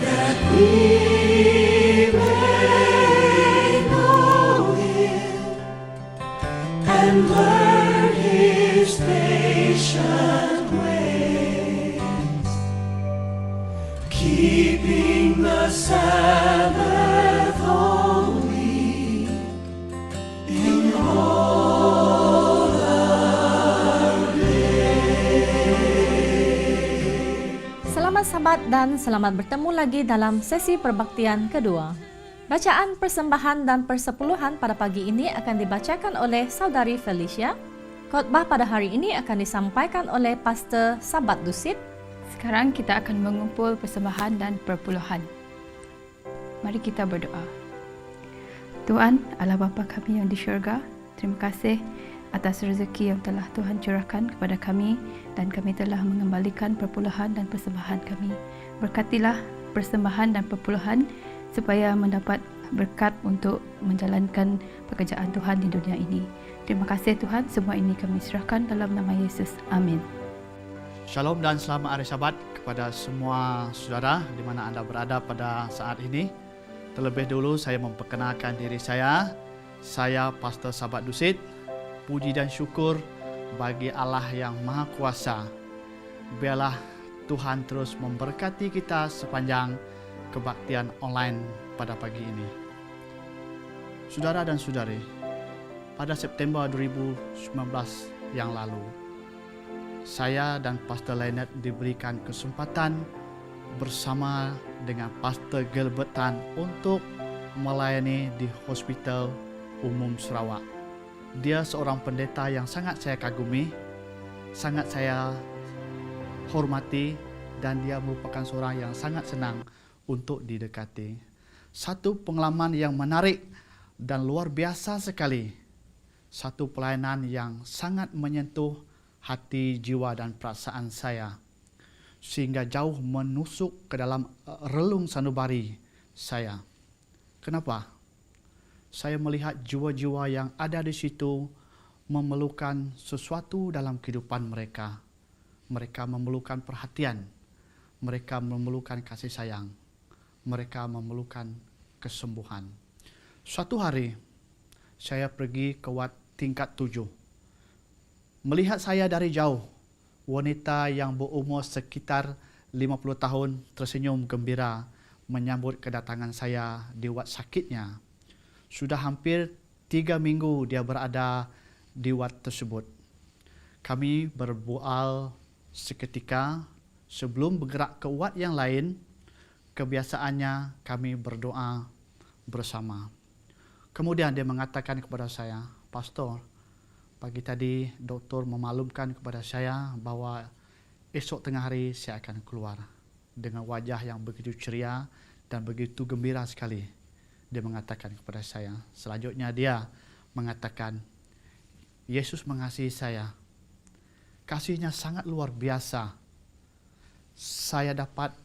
that we may know Him and learn His patient ways, keeping the Sabbath holy in all. dan selamat bertemu lagi dalam sesi perbaktian kedua. Bacaan persembahan dan persepuluhan pada pagi ini akan dibacakan oleh Saudari Felicia. Khotbah pada hari ini akan disampaikan oleh Pastor Sabat Dusit. Sekarang kita akan mengumpul persembahan dan perpuluhan. Mari kita berdoa. Tuhan, Allah Bapa kami yang di syurga, terima kasih atas rezeki yang telah Tuhan curahkan kepada kami dan kami telah mengembalikan perpuluhan dan persembahan kami. Berkatilah persembahan dan perpuluhan supaya mendapat berkat untuk menjalankan pekerjaan Tuhan di dunia ini. Terima kasih Tuhan, semua ini kami serahkan dalam nama Yesus. Amin. Shalom dan selamat hari Sabat kepada semua saudara di mana anda berada pada saat ini. Terlebih dulu saya memperkenalkan diri saya Pastor Sabat Dusit. Puji dan syukur bagi Allah yang Maha Kuasa. Biarlah Tuhan terus memberkati kita sepanjang kebaktian online pada pagi ini. Saudara dan saudari, pada September 2019 yang lalu, saya dan Pastor Leonard diberikan kesempatan bersama dengan Pastor Gilbert Tan untuk melayani di Hospital Umum Sarawak. Dia seorang pendeta yang sangat saya kagumi, sangat saya hormati, dan dia merupakan seorang yang sangat senang untuk didekati. Satu pengalaman yang menarik dan luar biasa sekali. Satu pelayanan yang sangat menyentuh hati, jiwa dan perasaan saya. Sehingga jauh menusuk ke dalam relung sanubari saya. Kenapa? Saya melihat jiwa-jiwa yang ada di situ memerlukan sesuatu dalam kehidupan mereka. Mereka memerlukan perhatian. Mereka memerlukan kasih sayang. Mereka memerlukan kesembuhan. Suatu hari, saya pergi ke ward tingkat 7. Melihat saya dari jauh, wanita yang berumur sekitar 50 tahun tersenyum gembira menyambut kedatangan saya di ward sakitnya. Sudah hampir 3 minggu dia berada di ward tersebut. Kami berbual seketika sebelum bergerak ke ward yang lain. Kebiasaannya kami berdoa bersama. Kemudian dia mengatakan kepada saya, Pastor, pagi tadi doktor memaklumkan kepada saya bahawa esok tengah hari saya akan keluar dengan wajah yang begitu ceria dan begitu gembira sekali. Dia mengatakan kepada saya. Selanjutnya dia mengatakan, Yesus mengasihi saya. Kasihnya sangat luar biasa. Saya dapat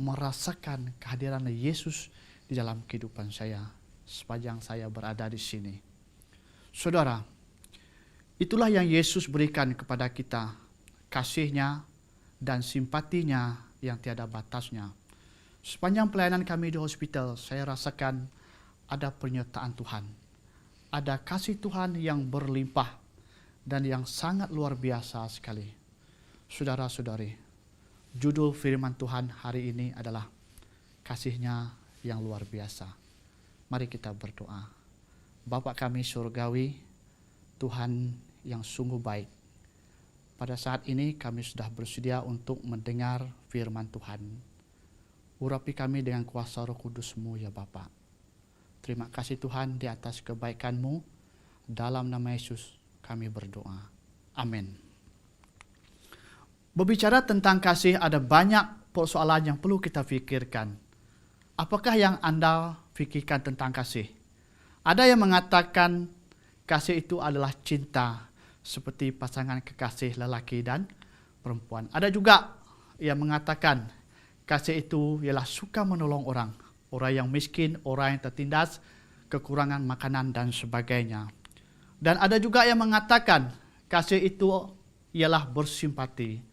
merasakan kehadiran Yesus di dalam kehidupan saya sepanjang saya berada di sini. Saudara, itulah yang Yesus berikan kepada kita, kasih-Nya dan simpatinya yang tiada batasnya. Sepanjang pelayanan kami di hospital, saya rasakan ada penyertaan Tuhan. Ada kasih Tuhan yang berlimpah dan yang sangat luar biasa sekali. Saudara-saudari, judul firman Tuhan hari ini adalah kasih-Nya yang luar biasa. Mari kita berdoa. Bapa kami surgawi, Tuhan yang sungguh baik. Pada saat ini kami sudah bersedia untuk mendengar firman Tuhan. Urapi kami dengan kuasa Roh Kudus-Mu ya Bapa. Terima kasih Tuhan di atas kebaikan-Mu. Dalam nama Yesus kami berdoa. Amin. Berbicara tentang kasih, ada banyak persoalan yang perlu kita fikirkan. Apakah yang anda fikirkan tentang kasih? Ada yang mengatakan kasih itu adalah cinta, seperti pasangan kekasih lelaki dan perempuan. Ada juga yang mengatakan kasih itu ialah suka menolong orang yang miskin, orang yang tertindas, kekurangan makanan dan sebagainya. Dan ada juga yang mengatakan kasih itu ialah bersimpati.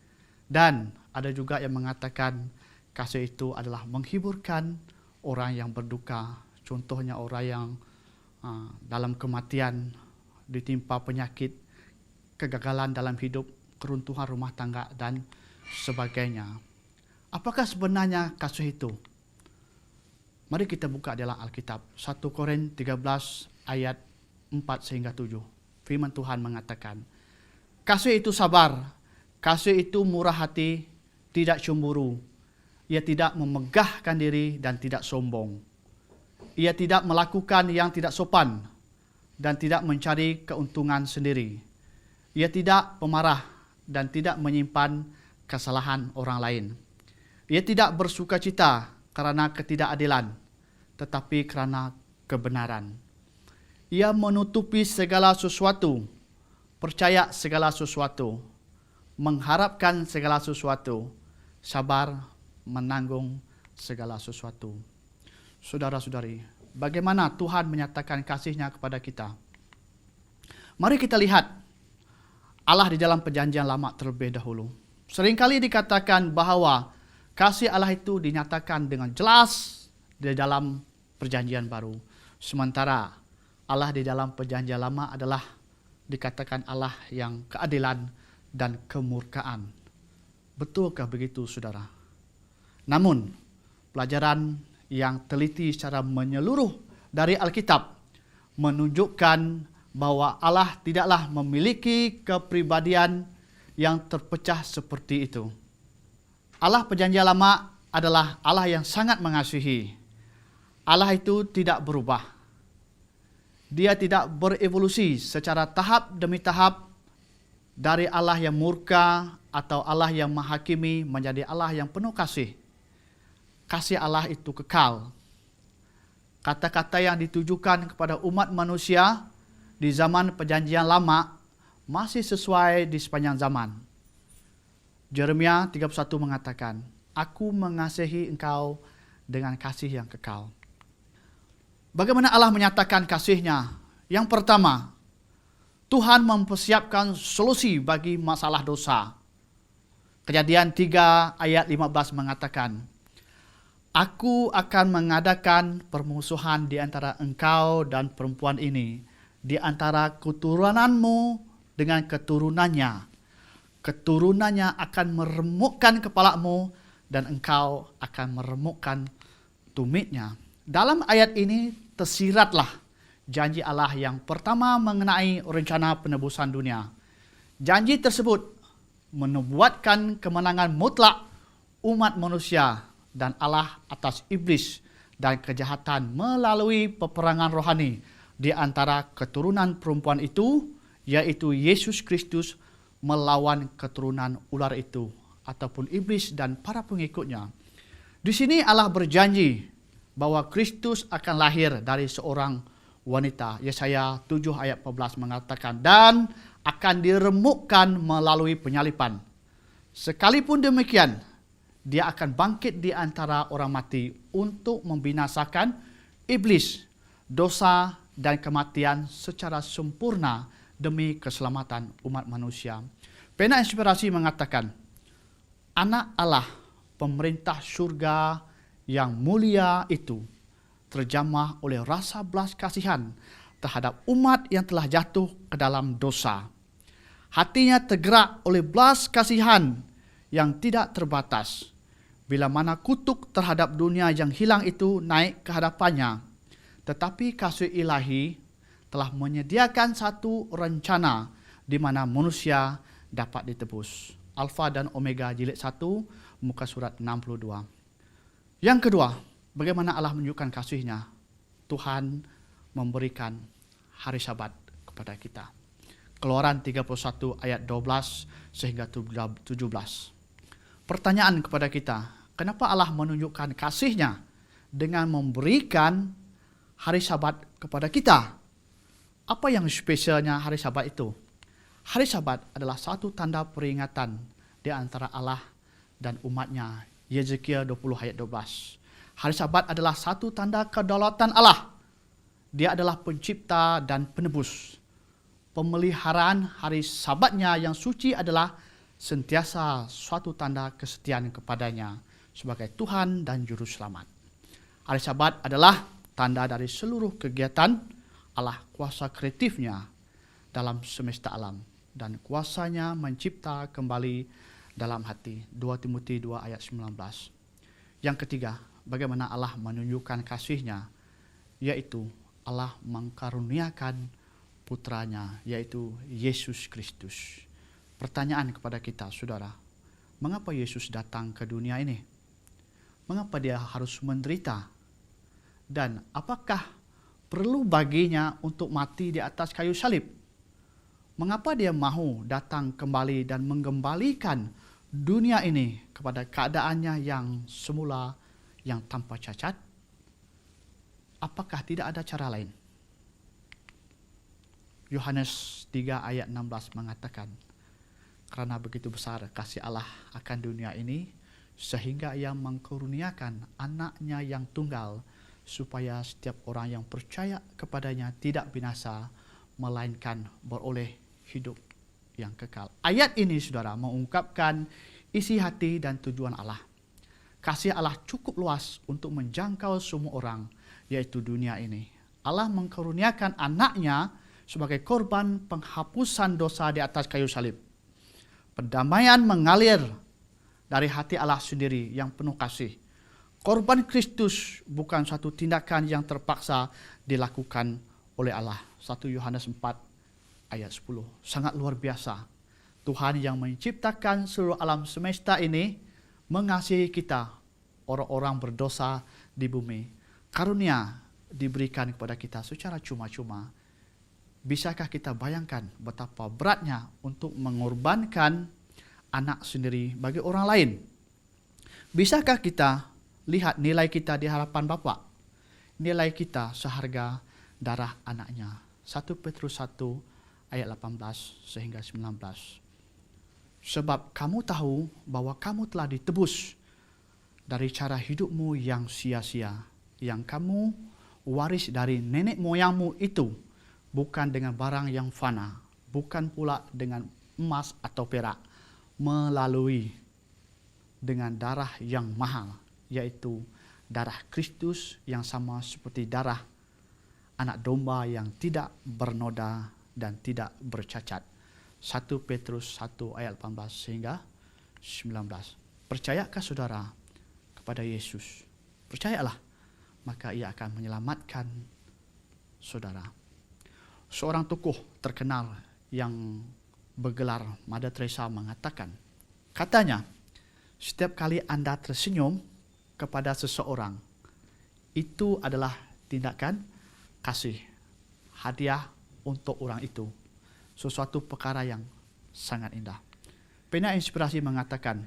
Dan ada juga yang mengatakan kasih itu adalah menghiburkan orang yang berduka. Contohnya orang yang dalam kematian, ditimpa penyakit, kegagalan dalam hidup, keruntuhan rumah tangga dan sebagainya. Apakah sebenarnya kasih itu? Mari kita buka dalam Alkitab. 1 Korintus 13 ayat 4 sehingga 7. Firman Tuhan mengatakan, kasih itu sabar, kasih itu murah hati, tidak cemburu, Ia tidak memegahkan diri dan tidak sombong. Ia tidak melakukan yang tidak sopan dan tidak mencari keuntungan sendiri. Ia tidak pemarah dan tidak menyimpan kesalahan orang lain. Ia tidak bersukacita karena ketidakadilan, tetapi karena kebenaran. Ia menutupi segala sesuatu, percaya segala sesuatu, mengharapkan segala sesuatu, sabar menanggung segala sesuatu. Saudara-saudari, bagaimana Tuhan menyatakan kasih-Nya kepada kita? Mari kita lihat Allah di dalam perjanjian lama terlebih dahulu. Seringkali dikatakan bahwa kasih Allah itu dinyatakan dengan jelas di dalam perjanjian baru. Sementara Allah di dalam perjanjian lama adalah dikatakan Allah yang keadilan dan kemurkaan. Betulkah begitu, saudara? Namun, pelajaran yang teliti secara menyeluruh dari Alkitab menunjukkan bahwa Allah tidaklah memiliki kepribadian yang terpecah seperti itu. Allah perjanjian lama adalah Allah yang sangat mengasihi. Allah itu tidak berubah. Dia tidak berevolusi secara tahap demi tahap dari Allah yang murka atau Allah yang menghakimi menjadi Allah yang penuh kasih. Kasih Allah itu kekal. Kata-kata yang ditujukan kepada umat manusia di zaman perjanjian lama masih sesuai di sepanjang zaman. Yeremia 31 mengatakan, Aku mengasihi engkau dengan kasih yang kekal. Bagaimana Allah menyatakan kasih-Nya? Yang pertama, Tuhan mempersiapkan solusi bagi masalah dosa. Kejadian 3 ayat 15 mengatakan, Aku akan mengadakan permusuhan di antara engkau dan perempuan ini, di antara keturunanmu dengan keturunannya. Keturunannya akan meremukkan kepalamu dan engkau akan meremukkan tumitnya. Dalam ayat ini tersiratlah janji Allah yang pertama mengenai rencana penebusan dunia. Janji tersebut menubuatkan kemenangan mutlak umat manusia dan Allah atas iblis dan kejahatan melalui peperangan rohani di antara keturunan perempuan itu, yaitu Yesus Kristus melawan keturunan ular itu ataupun iblis dan para pengikutnya. Di sini Allah berjanji bahwa Kristus akan lahir dari seorang wanita. Yesaya 7 ayat 14 mengatakan, dan akan diremukkan melalui penyalipan. Sekalipun demikian, dia akan bangkit di antara orang mati untuk membinasakan iblis, dosa dan kematian secara sempurna demi keselamatan umat manusia. Pena Inspirasi mengatakan, Anak Allah, pemerintah surga yang mulia itu terjamah oleh rasa belas kasihan terhadap umat yang telah jatuh ke dalam dosa. Hatinya tergerak oleh belas kasihan yang tidak terbatas. Bila mana kutuk terhadap dunia yang hilang itu naik ke hadapannya, tetapi kasih ilahi telah menyediakan satu rencana di mana manusia dapat ditebus. Alfa dan Omega jilid 1 muka surat 62. Yang kedua, bagaimana Allah menunjukkan kasih-Nya? Tuhan memberikan hari Sabat kepada kita. Keluaran 31 ayat 12 sehingga 17. Pertanyaan kepada kita, kenapa Allah menunjukkan kasih-Nya dengan memberikan hari Sabat kepada kita? Apa yang spesialnya hari Sabat itu? Hari Sabat adalah satu tanda peringatan di antara Allah dan umatnya. Yezekiel 20 ayat 12. Hari Sabat adalah satu tanda kedaulatan Allah. Dia adalah pencipta dan penebus. Pemeliharaan hari Sabatnya yang suci adalah sentiasa suatu tanda kesetiaan kepadanya sebagai Tuhan dan Juru Selamat. Hari Sabat adalah tanda dari seluruh kegiatan Allah, kuasa kreatifnya dalam semesta alam dan kuasanya mencipta kembali dalam hati. 2 Timotius 2 ayat 19. Yang ketiga, bagaimana Allah menunjukkan kasih-Nya, yaitu Allah mengkaruniakan putranya, yaitu Yesus Kristus. Pertanyaan kepada kita, saudara, mengapa Yesus datang ke dunia ini? Mengapa dia harus menderita? Dan apakah perlu baginya untuk mati di atas kayu salib? Mengapa dia mahu datang kembali dan mengembalikan dunia ini kepada keadaannya yang semula, yang tanpa cacat? Apakah tidak ada cara lain? Yohanes 3 ayat 16 mengatakan, karena begitu besar kasih Allah akan dunia ini, sehingga ia mengkurniakan anaknya yang tunggal, supaya setiap orang yang percaya kepadanya tidak binasa, melainkan beroleh hidup yang kekal. Ayat ini, saudara, mengungkapkan isi hati dan tujuan Allah. Kasih Allah cukup luas untuk menjangkau semua orang, yaitu dunia ini. Allah mengkurniakan anaknya sebagai korban penghapusan dosa di atas kayu salib. Perdamaian mengalir dari hati Allah sendiri yang penuh kasih. Korban Kristus bukan suatu tindakan yang terpaksa dilakukan oleh Allah. 1 Yohanes 4 ayat 10. Sangat luar biasa. Tuhan yang menciptakan seluruh alam semesta ini mengasihi kita, orang-orang berdosa di bumi. Karunia diberikan kepada kita secara cuma-cuma. Bisakah kita bayangkan betapa beratnya untuk mengorbankan anak sendiri bagi orang lain? Bisakah kita lihat nilai kita di hadapan Bapa? Nilai kita seharga darah anaknya. 1 Petrus 1 ayat 18 sehingga 19. Sebab kamu tahu bahwa kamu telah ditebus dari cara hidupmu yang sia-sia, yang kamu waris dari nenek moyangmu itu, bukan dengan barang yang fana, bukan pula dengan emas atau perak, melalui dengan darah yang mahal, yaitu darah Kristus yang sama seperti darah anak domba yang tidak bernoda dan tidak bercacat. 1 Petrus 1 ayat 18 sehingga 19. Percayakah saudara kepada Yesus? Percayalah, maka ia akan menyelamatkan saudara. Seorang tokoh terkenal yang bergelar Mother Teresa mengatakan, katanya, setiap kali Anda tersenyum kepada seseorang, itu adalah tindakan kasih, hadiah untuk orang itu. Sesuatu perkara yang sangat indah. Pena Inspirasi mengatakan,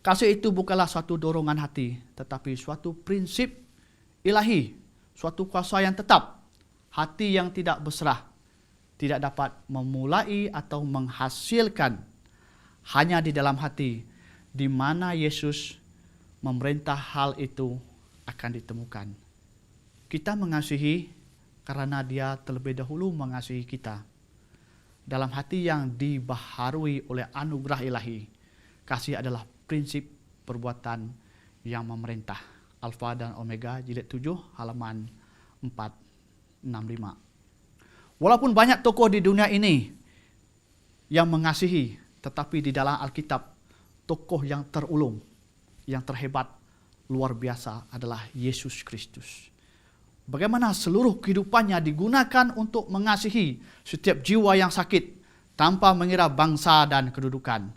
kasih itu bukanlah suatu dorongan hati, tetapi suatu prinsip ilahi, suatu kuasa yang tetap. Hati yang tidak berserah, tidak dapat memulai atau menghasilkan. Hanya di dalam hati, di mana Yesus memerintah hal itu akan ditemukan. Kita mengasihi karena Dia terlebih dahulu mengasihi kita. Dalam hati yang dibaharui oleh anugerah ilahi, kasih adalah prinsip perbuatan yang memerintah. Alfa dan Omega, jilid 7, halaman 465. Walaupun banyak tokoh di dunia ini yang mengasihi, tetapi di dalam Alkitab, tokoh yang terulung, yang terhebat, luar biasa adalah Yesus Kristus. Bagaimana seluruh kehidupannya digunakan untuk mengasihi setiap jiwa yang sakit tanpa mengira bangsa dan kedudukan.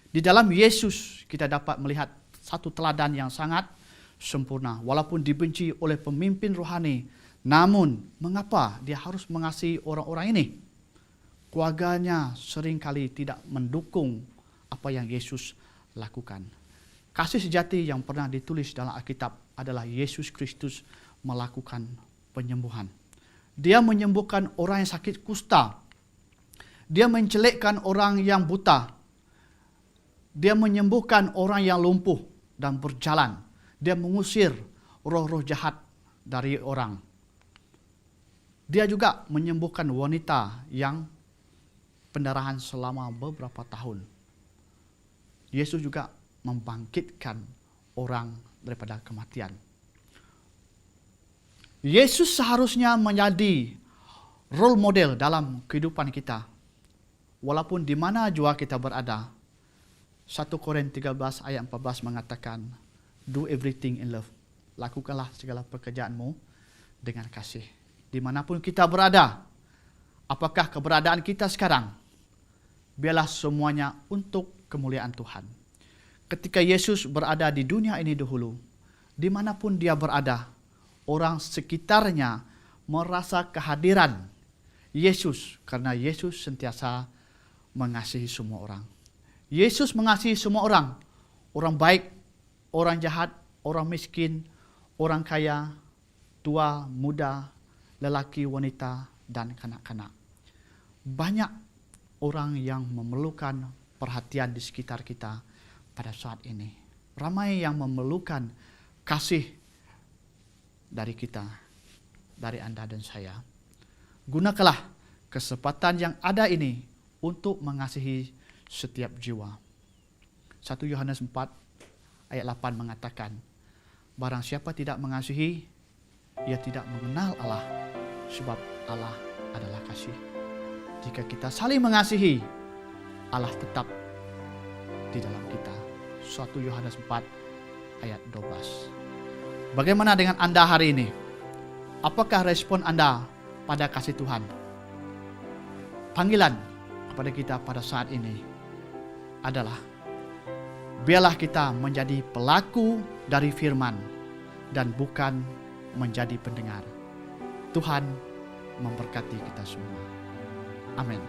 Di dalam Yesus kita dapat melihat satu teladan yang sangat sempurna. Walaupun dibenci oleh pemimpin rohani, namun mengapa dia harus mengasihi orang-orang ini? Keluarganya seringkali tidak mendukung apa yang Yesus lakukan. Kasih sejati yang pernah ditulis dalam Alkitab adalah Yesus Kristus melakukan penyembuhan. Dia menyembuhkan orang yang sakit kusta. Dia mencelikkan orang yang buta. Dia menyembuhkan orang yang lumpuh dan berjalan. Dia mengusir roh-roh jahat dari orang. Dia juga menyembuhkan wanita yang pendarahan selama beberapa tahun. Yesus juga membangkitkan orang daripada kematian. Yesus seharusnya menjadi role model dalam kehidupan kita. Walaupun di mana jua kita berada. 1 Korintus 13 ayat 14 mengatakan, do everything in love. Lakukanlah segala pekerjaanmu dengan kasih. Dimanapun kita berada, apakah keberadaan kita sekarang, biarlah semuanya untuk kemuliaan Tuhan. ketika Yesus berada di dunia ini dahulu, dimanapun dia berada, orang sekitarnya merasa kehadiran Yesus karena Yesus sentiasa mengasihi semua orang. Yesus mengasihi semua orang baik, orang jahat, orang miskin, orang kaya, tua, muda, lelaki, wanita, dan kanak-kanak. Banyak orang yang memerlukan perhatian di sekitar kita pada saat ini. Ramai yang memerlukan kasih dari kita, dari Anda dan saya. Gunakanlah kesempatan yang ada ini untuk mengasihi setiap jiwa. 1 Yohanes 4 ayat 8 mengatakan, barang siapa tidak mengasihi, ia tidak mengenal Allah, sebab Allah adalah kasih. Jika kita saling mengasihi, Allah tetap di dalam kita. 1 Yohanes 4 ayat 12. Bagaimana dengan Anda hari ini? Apakah respon Anda pada kasih Tuhan? Panggilan kepada kita pada saat ini adalah biarlah kita menjadi pelaku dari firman dan bukan menjadi pendengar. Tuhan memberkati kita semua. Amin.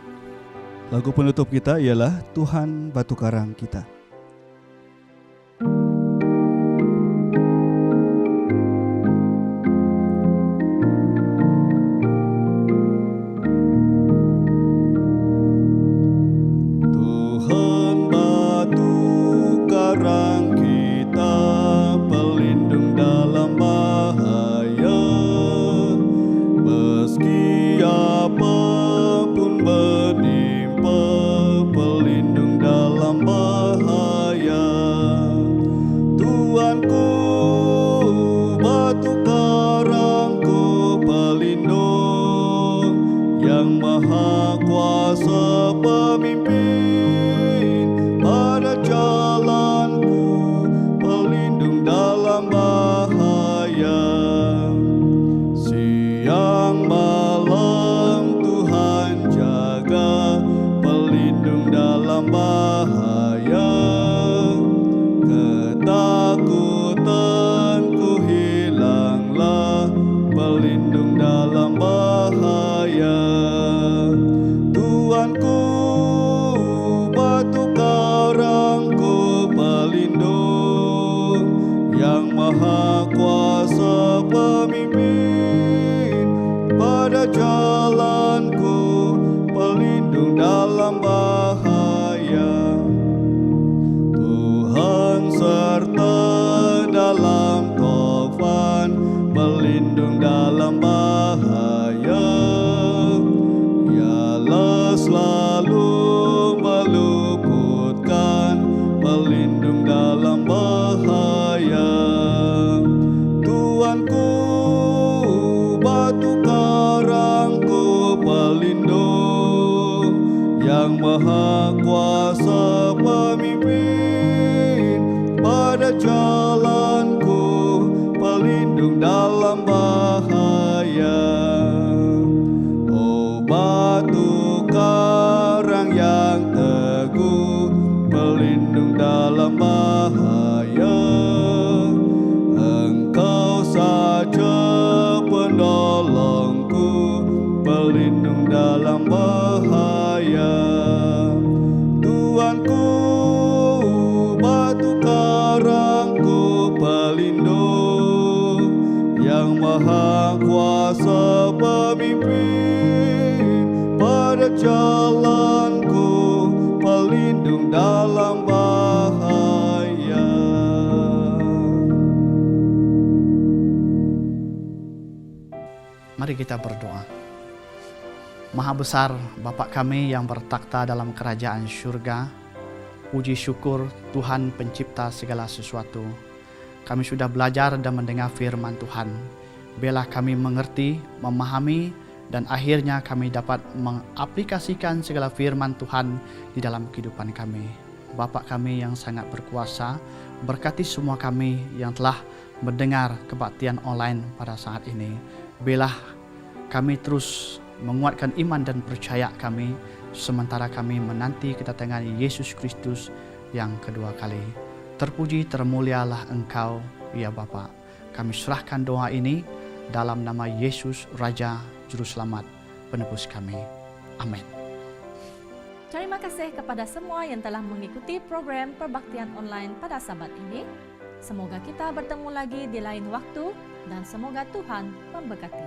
Lagu penutup kita ialah Tuhan Batu Karang Kita. Tuhan batu karang kita, pelindung dalam bahaya. Meski apapun menimpa, pelindung dalam bahaya. Tuanku, batu karangku, pelindung yang maha kuasa, pemimpin pada jalanku, pelindung dalam bahaya. Siang malam Tuhan jaga, pelindung dalam bahaya. Ketakutanku hilanglah, pelindung dalam bahaya. Tuanku, batu karangku, pelindung yang maha kuasa, pemimpin pada jalanku, pelindung dalam bahaya. Tuhan serta dalam taufan, pelindung dalam bahaya. Ialah selalu meluputkan, pelindung dalam bahaya. Tuanku, batu karangku, pelindung yang maha kuasa, pemimpin pada jalanku, pelindung dalam bahaya. Oh batu karang yang teguh, pelindung dalam bahaya. Engkau saja penolongku, pelindung dalam bahaya. Tuanku, batu karangku, pelindung yang maha kuasa, pemimpin pada jalanku, pelindung dalam bahaya. Mari kita berdoa. Maha besar Bapa kami yang bertakhta dalam kerajaan surga, puji syukur Tuhan pencipta segala sesuatu. Kami sudah belajar dan mendengar firman Tuhan. Biarlah kami mengerti, memahami, dan akhirnya kami dapat mengaplikasikan segala firman Tuhan di dalam kehidupan kami. Bapa kami yang sangat berkuasa, berkati semua kami yang telah mendengar kebaktian online pada saat ini. Biarlah kami terus menguatkan iman dan percaya kami sementara kami menanti kedatangan Yesus Kristus yang kedua kali. Terpuji termulialah Engkau, ya Bapa. Kami serahkan doa ini dalam nama Yesus, Raja Juru Selamat, Penebus kami. Amin. Terima kasih kepada semua yang telah mengikuti program perbaktian online pada Sabat ini. Semoga kita bertemu lagi di lain waktu dan semoga Tuhan memberkati.